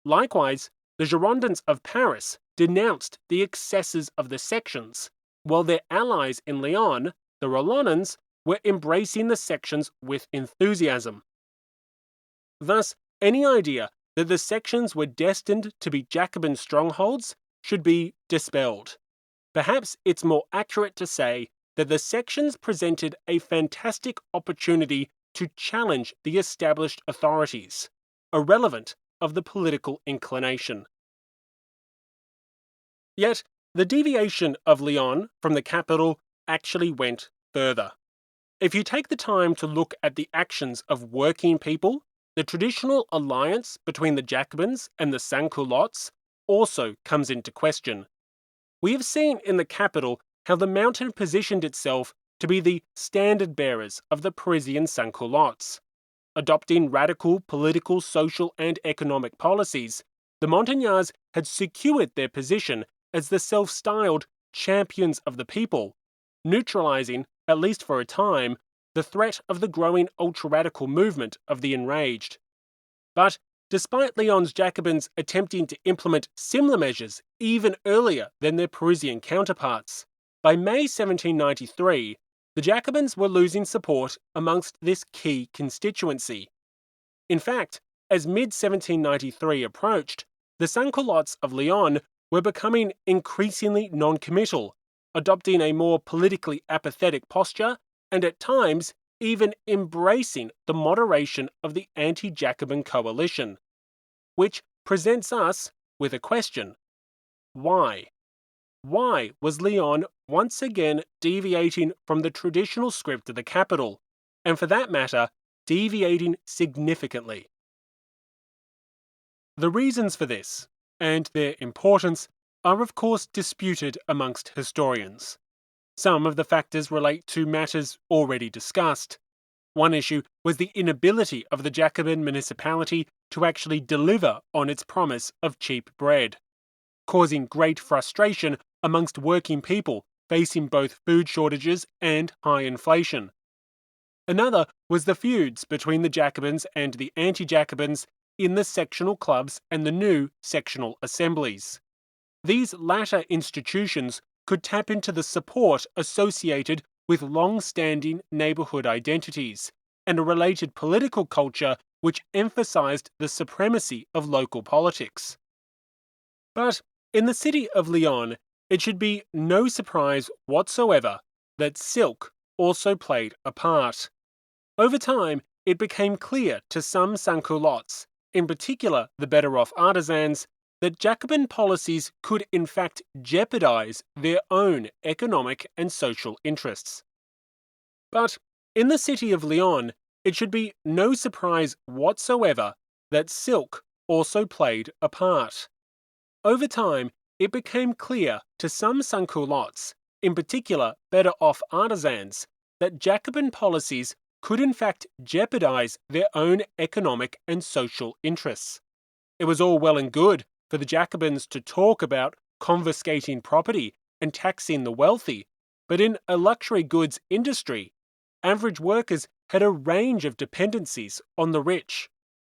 Likewise, the Girondins of Paris denounced the excesses of the sections, while their allies in Lyon, the Rollonnans, were embracing the sections with enthusiasm. Thus, any idea that the sections were destined to be Jacobin strongholds should be dispelled. Perhaps it's more accurate to say that the sections presented a fantastic opportunity to challenge the established authorities, irrelevant of the political inclination. Yet, the deviation of Lyon from the capital actually went further. If you take the time to look at the actions of working people, the traditional alliance between the Jacobins and the sans-culottes also comes into question. We have seen in the capital how the Mountain positioned itself to be the standard bearers of the Parisian sans-culottes. Adopting radical political, social, and economic policies, the Montagnards had secured their position as the self-styled champions of the people, neutralizing, at least for a time, the threat of the growing ultra-radical movement of the enraged. But despite Lyon's Jacobins attempting to implement similar measures even earlier than their Parisian counterparts, by May 1793, the Jacobins were losing support amongst this key constituency. In fact, as mid-1793 approached, the sans-culottes of Lyon were becoming increasingly non-committal, adopting a more politically apathetic posture and at times even embracing the moderation of the anti-Jacobin coalition. Which presents us with a question. Why? Why was Lyon once again deviating from the traditional script of the capital, and for that matter, deviating significantly? The reasons for this, and their importance, are of course disputed amongst historians. Some of the factors relate to matters already discussed. One issue was the inability of the Jacobin municipality to actually deliver on its promise of cheap bread, causing great frustration amongst working people facing both food shortages and high inflation. Another was the feuds between the Jacobins and the anti-Jacobins in the sectional clubs and the new sectional assemblies. These latter institutions could tap into the support associated with long-standing neighborhood identities and a related political culture which emphasized the supremacy of local politics. But in the city of Lyon, it should be no surprise whatsoever that silk also played a part. Over time, it became clear to some sans-culottes, in particular the better-off artisans, that Jacobin policies could in fact jeopardize their own economic and social interests. But in the city of Lyon, it should be no surprise whatsoever that silk also played a part. Over time, it became clear to some sans-culottes, in particular better-off artisans, that Jacobin policies could in fact jeopardize their own economic and social interests. It was all well and good for the Jacobins to talk about confiscating property and taxing the wealthy, but in a luxury goods industry, average workers had a range of dependencies on the rich.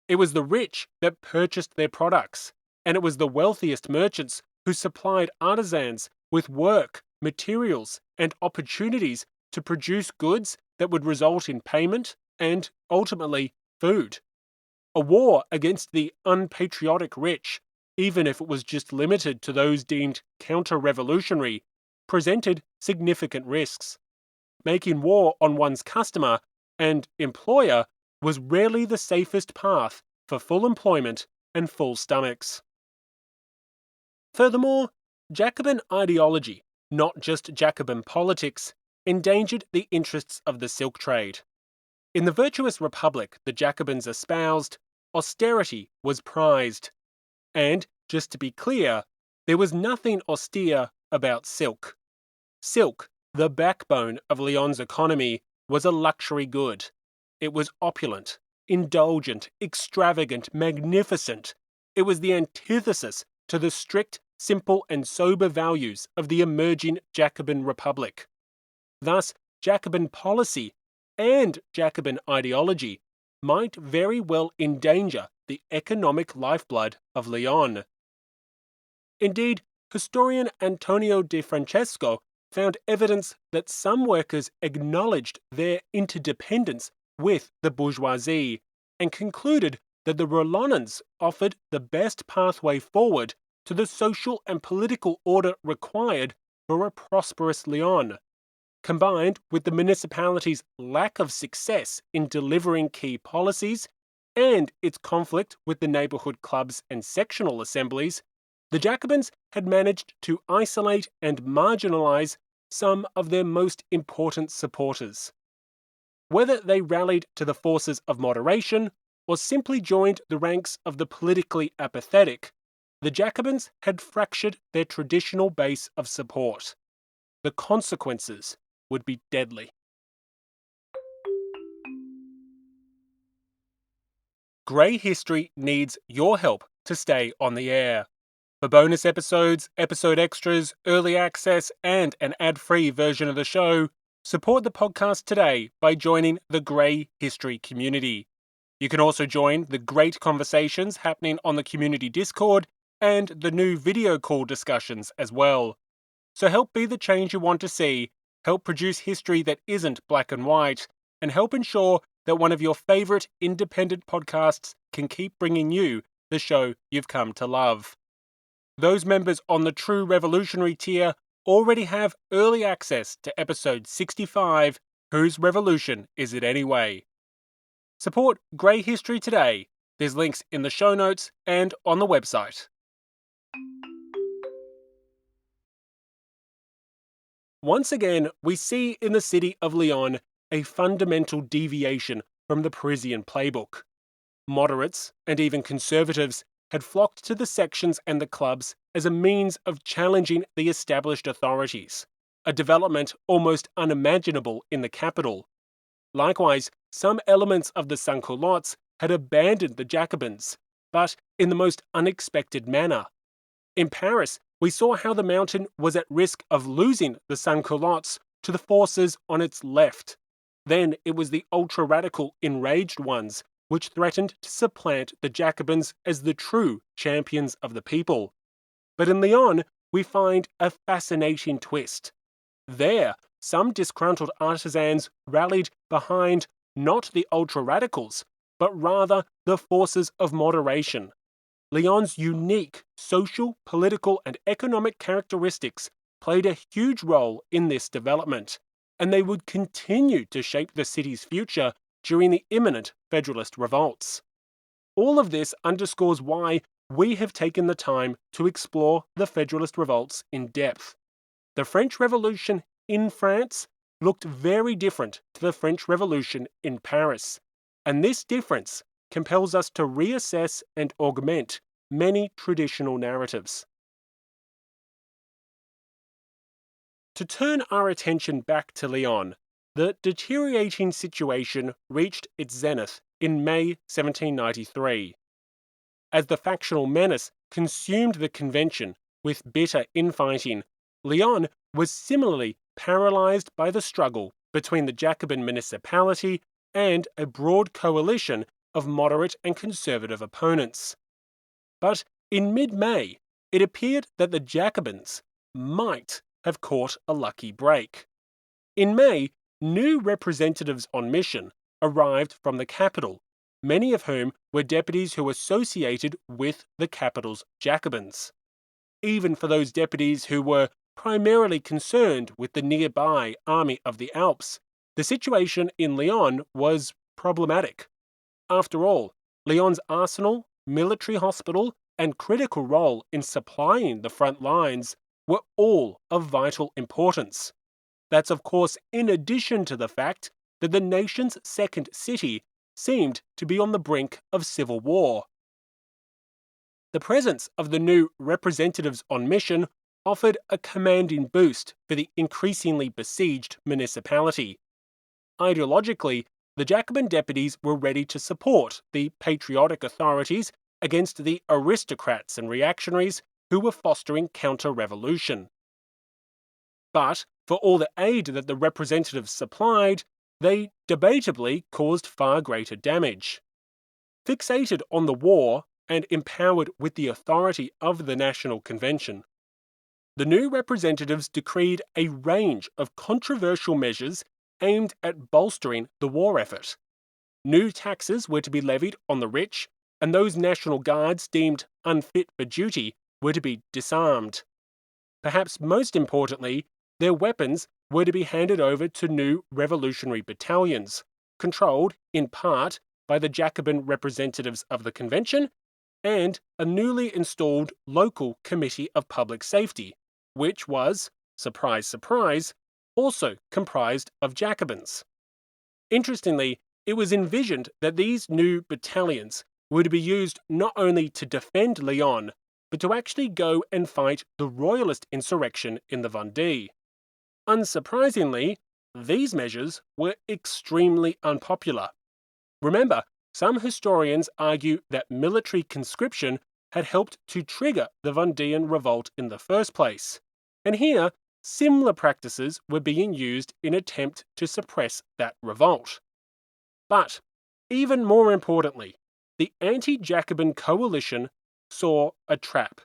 It was the rich that purchased their products, and it was the wealthiest merchants who supplied artisans with work, materials, and opportunities to produce goods that would result in payment and, ultimately, food. A war against the unpatriotic rich, even if it was just limited to those deemed counter-revolutionary, presented significant risks. Making war on one's customer and employer was rarely the safest path for full employment and full stomachs. Furthermore, Jacobin ideology, not just Jacobin politics, endangered the interests of the silk trade. In the virtuous republic the Jacobins espoused, austerity was prized. And, just to be clear, there was nothing austere about silk. Silk, the backbone of Lyon's economy, was a luxury good. It was opulent, indulgent, extravagant, magnificent. It was the antithesis to the strict, simple, and sober values of the emerging Jacobin Republic. Thus, Jacobin policy and Jacobin ideology might very well endanger the economic lifeblood of Lyon. Indeed, historian Antonio de Francesco found evidence that some workers acknowledged their interdependence with the bourgeoisie and concluded that the Rollonans offered the best pathway forward to the social and political order required for a prosperous Lyon. Combined with the municipality's lack of success in delivering key policies and its conflict with the neighbourhood clubs and sectional assemblies, the Jacobins had managed to isolate and marginalise some of their most important supporters. Whether they rallied to the forces of moderation or simply joined the ranks of the politically apathetic, the Jacobins had fractured their traditional base of support. The consequences would be deadly. Grey History needs your help to stay on the air. For bonus episodes, episode extras, early access, and an ad-free version of the show, support the podcast today by joining the Grey History community. You can also join the great conversations happening on the community Discord and the new video call discussions as well. So help be the change you want to see, help produce history that isn't black and white, and help ensure that one of your favourite independent podcasts can keep bringing you the show you've come to love. Those members on the True Revolutionary tier already have early access to episode 65, Whose Revolution Is It Anyway? Support Grey History today. There's links in the show notes and on the website. Once again, we see in the city of Lyon a fundamental deviation from the Parisian playbook. Moderates, and even conservatives, had flocked to the sections and the clubs as a means of challenging the established authorities, a development almost unimaginable in the capital. Likewise, some elements of the sans-culottes had abandoned the Jacobins, but in the most unexpected manner. In Paris, we saw how the mountain was at risk of losing the sans-culottes to the forces on its left. Then it was the ultra-radical enraged ones which threatened to supplant the Jacobins as the true champions of the people. But in Lyon, we find a fascinating twist. There, some disgruntled artisans rallied behind not the ultra-radicals, but rather the forces of moderation. Lyon's unique social, political, and economic characteristics played a huge role in this development, and they would continue to shape the city's future during the imminent Federalist revolts. All of this underscores why we have taken the time to explore the Federalist revolts in depth. The French Revolution in France looked very different to the French Revolution in Paris, and this difference compels us to reassess and augment many traditional narratives. To turn our attention back to Lyon, the deteriorating situation reached its zenith in May 1793. As the factional menace consumed the convention with bitter infighting, Lyon was similarly paralysed by the struggle between the Jacobin municipality and a broad coalition of moderate and conservative opponents. But in mid-May, it appeared that the Jacobins might have caught a lucky break. In May, new representatives on mission arrived from the capital, many of whom were deputies who associated with the capital's Jacobins. Even for those deputies who were primarily concerned with the nearby Army of the Alps, the situation in Lyon was problematic. After all, Lyon's arsenal, military hospital, and critical role in supplying the front lines were all of vital importance. That's of course in addition to the fact that the nation's second city seemed to be on the brink of civil war. The presence of the new representatives on mission offered a commanding boost for the increasingly besieged municipality. Ideologically, the Jacobin deputies were ready to support the patriotic authorities against the aristocrats and reactionaries who were fostering counter-revolution. But for all the aid that the representatives supplied, they debatably caused far greater damage. Fixated on the war and empowered with the authority of the National Convention, the new representatives decreed a range of controversial measures aimed at bolstering the war effort. New taxes were to be levied on the rich, and those National Guards deemed unfit for duty were to be disarmed. Perhaps most importantly, their weapons were to be handed over to new revolutionary battalions, controlled in part by the Jacobin representatives of the Convention and a newly installed local Committee of Public Safety, which was, surprise, surprise, also comprised of Jacobins. Interestingly, it was envisioned that these new battalions were to be used not only to defend Lyon, but to actually go and fight the royalist insurrection in the Vendée. Unsurprisingly, these measures were extremely unpopular. Remember, some historians argue that military conscription had helped to trigger the Vendéan revolt in the first place, and here similar practices were being used in attempt to suppress that revolt. But, even more importantly, the anti-Jacobin coalition saw a trap.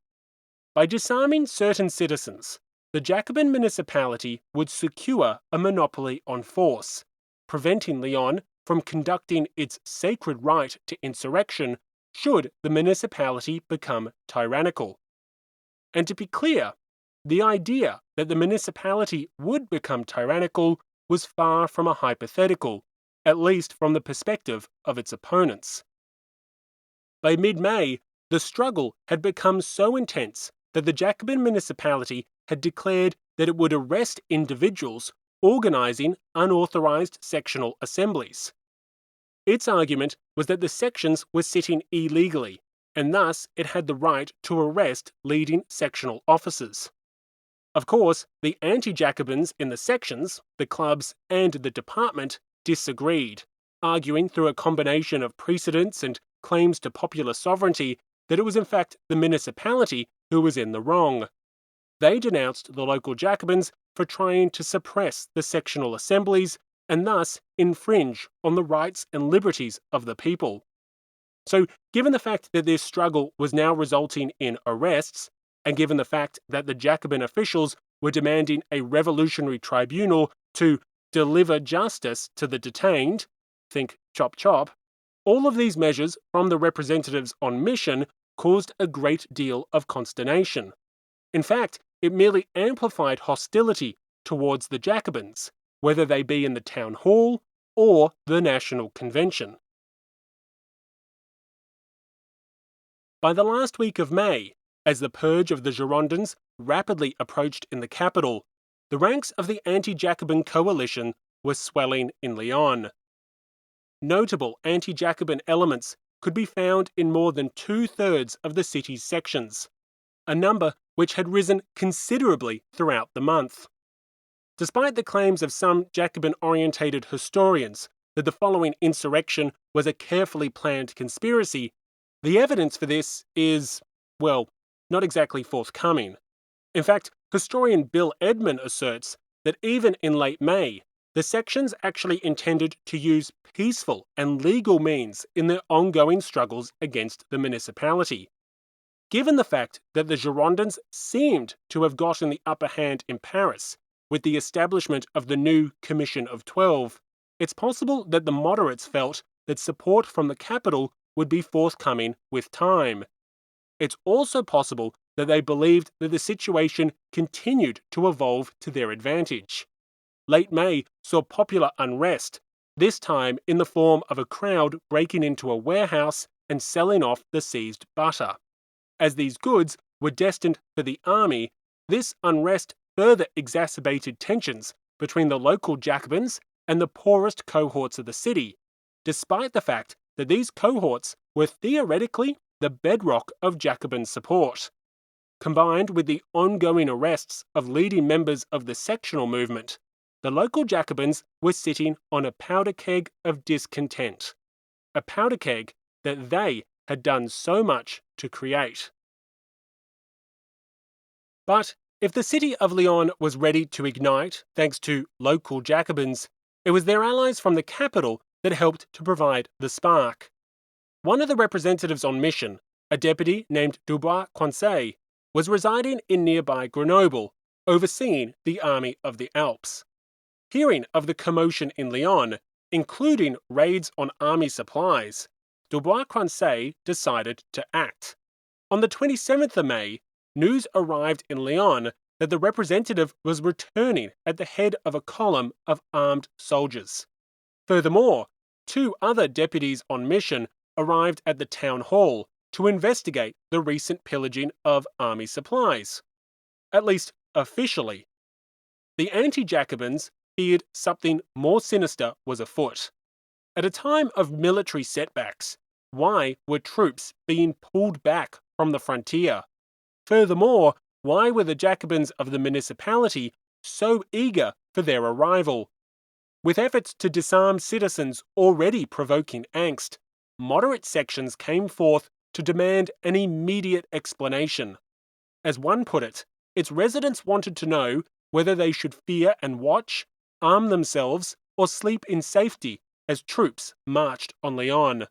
By disarming certain citizens, the Jacobin municipality would secure a monopoly on force, preventing Lyon from conducting its sacred right to insurrection should the municipality become tyrannical. And to be clear, the idea that the municipality would become tyrannical was far from a hypothetical, at least from the perspective of its opponents. By mid-May, the struggle had become so intense that the Jacobin municipality had declared that it would arrest individuals organizing unauthorized sectional assemblies. Its argument was that the sections were sitting illegally, and thus it had the right to arrest leading sectional officers. Of course, the anti-Jacobins in the sections, the clubs, and the department disagreed, arguing through a combination of precedents and claims to popular sovereignty that it was in fact the municipality who was in the wrong. They denounced the local Jacobins for trying to suppress the sectional assemblies and thus infringe on the rights and liberties of the people. So, given the fact that this struggle was now resulting in arrests, and given the fact that the Jacobin officials were demanding a revolutionary tribunal to deliver justice to the detained, think chop chop, all of these measures from the representatives on mission caused a great deal of consternation. In fact, it merely amplified hostility towards the Jacobins, whether they be in the town hall or the National Convention. By the last week of May, as the purge of the Girondins rapidly approached in the capital, the ranks of the anti-Jacobin coalition were swelling in Lyon. Notable anti-Jacobin elements could be found in more than 2/3 of the city's sections, a number which had risen considerably throughout the month. Despite the claims of some Jacobin-orientated historians that the following insurrection was a carefully planned conspiracy, the evidence for this is, well, not exactly forthcoming. In fact, historian Bill Edman asserts that even in late May, the sections actually intended to use peaceful and legal means in their ongoing struggles against the municipality. Given the fact that the Girondins seemed to have gotten the upper hand in Paris with the establishment of the new Commission of 12, it's possible that the moderates felt that support from the capital would be forthcoming with time. It's also possible that they believed that the situation continued to evolve to their advantage. Late May saw popular unrest, this time in the form of a crowd breaking into a warehouse and selling off the seized butter. As these goods were destined for the army, this unrest further exacerbated tensions between the local Jacobins and the poorest cohorts of the city, despite the fact that these cohorts were theoretically the bedrock of Jacobin support. Combined with the ongoing arrests of leading members of the sectional movement, the local Jacobins were sitting on a powder keg of discontent, a powder keg that they had done so much to create. But if the city of Lyon was ready to ignite thanks to local Jacobins, it was their allies from the capital that helped to provide the spark. One of the representatives on mission, a deputy named Dubois-Quincey, was residing in nearby Grenoble, overseeing the army of the Alps. Hearing of the commotion in Lyon, including raids on army supplies, Dubois-Quincey decided to act. On the 27th of May, news arrived in Lyon that the representative was returning at the head of a column of armed soldiers. Furthermore, 2 other deputies on mission arrived at the town hall to investigate the recent pillaging of army supplies. At least officially. The anti-Jacobins feared something more sinister was afoot. At a time of military setbacks, why were troops being pulled back from the frontier? Furthermore, why were the Jacobins of the municipality so eager for their arrival? With efforts to disarm citizens already provoking angst, moderate sections came forth to demand an immediate explanation. As one put it, its residents wanted to know whether they should fear and watch, arm themselves, or sleep in safety as troops marched on Lyon.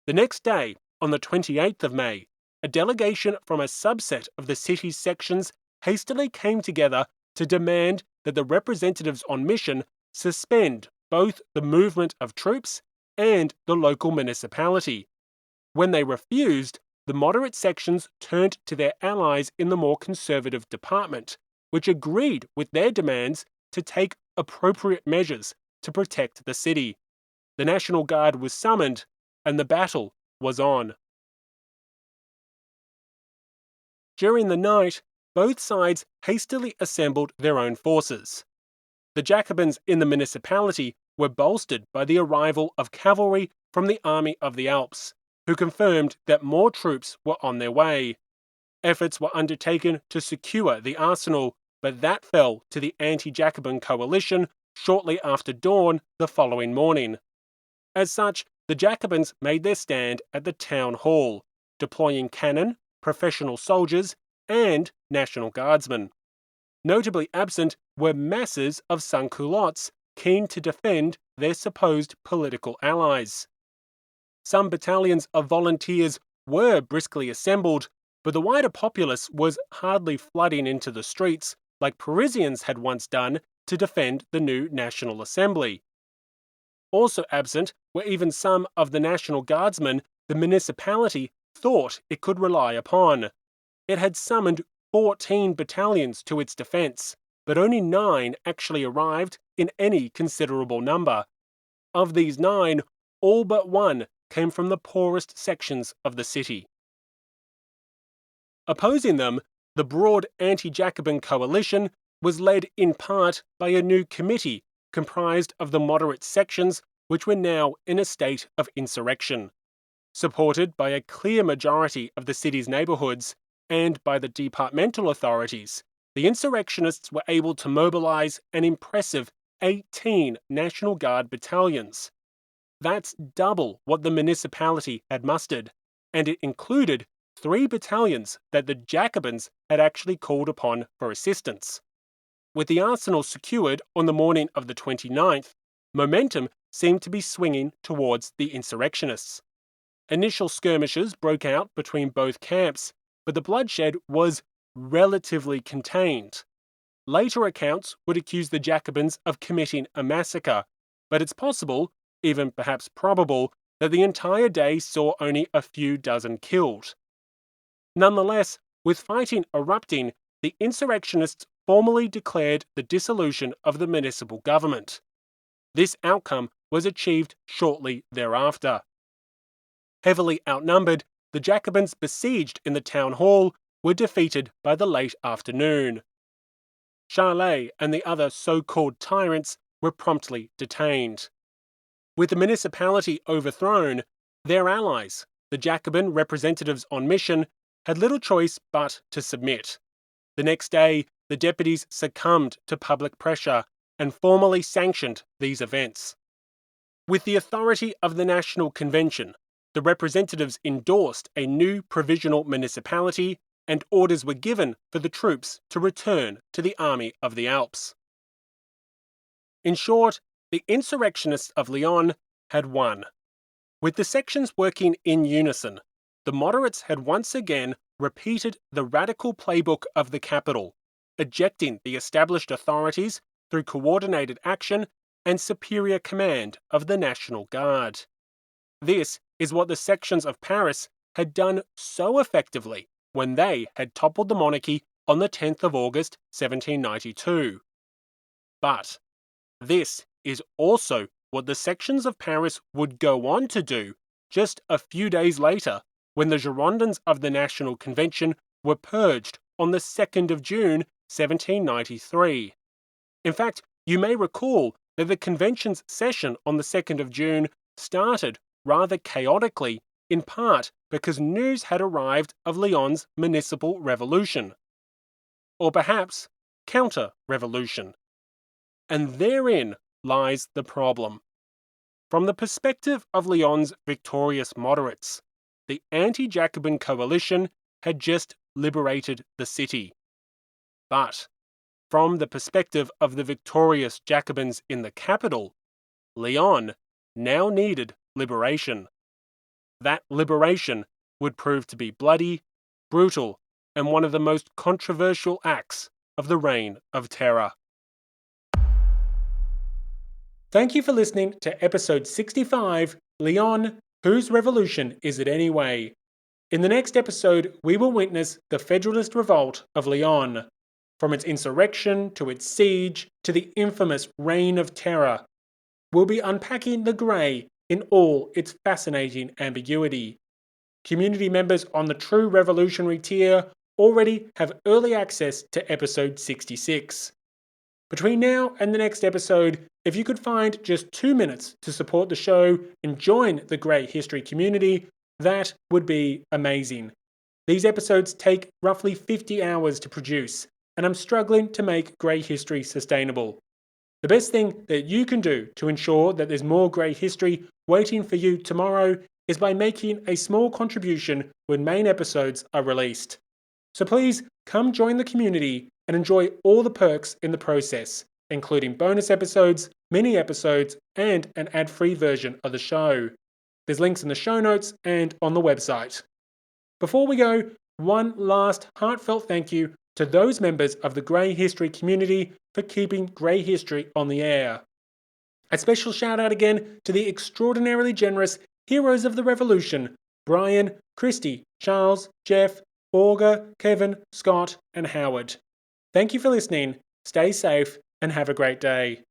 The next day, on the 28th of May, a delegation from a subset of the city's sections hastily came together to demand that the representatives on mission suspend both the movement of troops and the local municipality. When they refused, the moderate sections turned to their allies in the more conservative department, which agreed with their demands to take appropriate measures to protect the city. The National Guard was summoned, and the battle was on. During the night, both sides hastily assembled their own forces. The Jacobins in the municipality were bolstered by the arrival of cavalry from the army of the Alps, who confirmed that more troops were on their way. Efforts were undertaken to secure the arsenal, but that fell to the anti-Jacobin coalition shortly after dawn the following morning. As such, the Jacobins made their stand at the town hall, deploying cannon, professional soldiers, and National Guardsmen. Notably absent were masses of sans-culottes keen to defend their supposed political allies. Some battalions of volunteers were briskly assembled, but the wider populace was hardly flooding into the streets like Parisians had once done to defend the new National Assembly. Also absent were even some of the National Guardsmen the municipality thought it could rely upon. It had summoned 14 battalions to its defence, but only 9 actually arrived in any considerable number. Of these 9, all but 1 came from the poorest sections of the city. Opposing them, the broad anti-Jacobin coalition was led in part by a new committee comprised of the moderate sections which were now in a state of insurrection. Supported by a clear majority of the city's neighbourhoods and by the departmental authorities, the insurrectionists were able to mobilise an impressive 18 National Guard battalions. That's double what the municipality had mustered, and it included 3 battalions that the Jacobins had actually called upon for assistance. With the arsenal secured on the morning of the 29th, momentum seemed to be swinging towards the insurrectionists. Initial skirmishes broke out between both camps, but the bloodshed was relatively contained. Later accounts would accuse the Jacobins of committing a massacre, but it's possible, even perhaps probable, that the entire day saw only a few dozen killed. Nonetheless, with fighting erupting, the insurrectionists formally declared the dissolution of the municipal government. This outcome was achieved shortly thereafter. Heavily outnumbered, the Jacobins besieged in the town hall were defeated by the late afternoon. Charlet and the other so-called tyrants were promptly detained. With the municipality overthrown, their allies, the Jacobin representatives on mission, had little choice but to submit. The next day, the deputies succumbed to public pressure and formally sanctioned these events. With the authority of the National Convention, the representatives endorsed a new provisional municipality and orders were given for the troops to return to the Army of the Alps. In short, the insurrectionists of Lyon had won. With the sections working in unison, the moderates had once again repeated the radical playbook of the capital, ejecting the established authorities through coordinated action and superior command of the National Guard. This is what the sections of Paris had done so effectively when they had toppled the monarchy on the 10th of August 1792. But this is also what the sections of Paris would go on to do just a few days later when the Girondins of the National Convention were purged on the 2nd of June 1793. In fact, you may recall that the convention's session on the 2nd of June started rather chaotically, in part because news had arrived of Lyon's municipal revolution. Or perhaps counter-revolution. And therein lies the problem. From the perspective of Lyon's victorious moderates, the anti-Jacobin coalition had just liberated the city. But from the perspective of the victorious Jacobins in the capital, Lyon now needed liberation. That liberation would prove to be bloody, brutal, and one of the most controversial acts of the Reign of Terror. Thank you for listening to episode 65, Lyon, Whose Revolution Is It Anyway? In the next episode, we will witness the Federalist Revolt of Lyon, from its insurrection to its siege to the infamous Reign of Terror. We'll be unpacking the grey in all its fascinating ambiguity. Community members on the True Revolutionary tier already have early access to episode 66. Between now and the next episode, if you could find just 2 minutes to support the show and join the Grey History community, that would be amazing. These episodes take roughly 50 hours to produce, and I'm struggling to make Grey History sustainable. The best thing that you can do to ensure that there's more Grey History waiting for you tomorrow is by making a small contribution when main episodes are released. So please come join the community and enjoy all the perks in the process, including bonus episodes, mini episodes, and an ad-free version of the show. There's links in the show notes and on the website. Before we go, one last heartfelt thank you to those members of the Grey History community for keeping Grey History on the air. A special shout out again to the extraordinarily generous heroes of the revolution, Brian, Christy, Charles, Jeff, Borger, Kevin, Scott, and Howard. Thank you for listening, stay safe, and have a great day.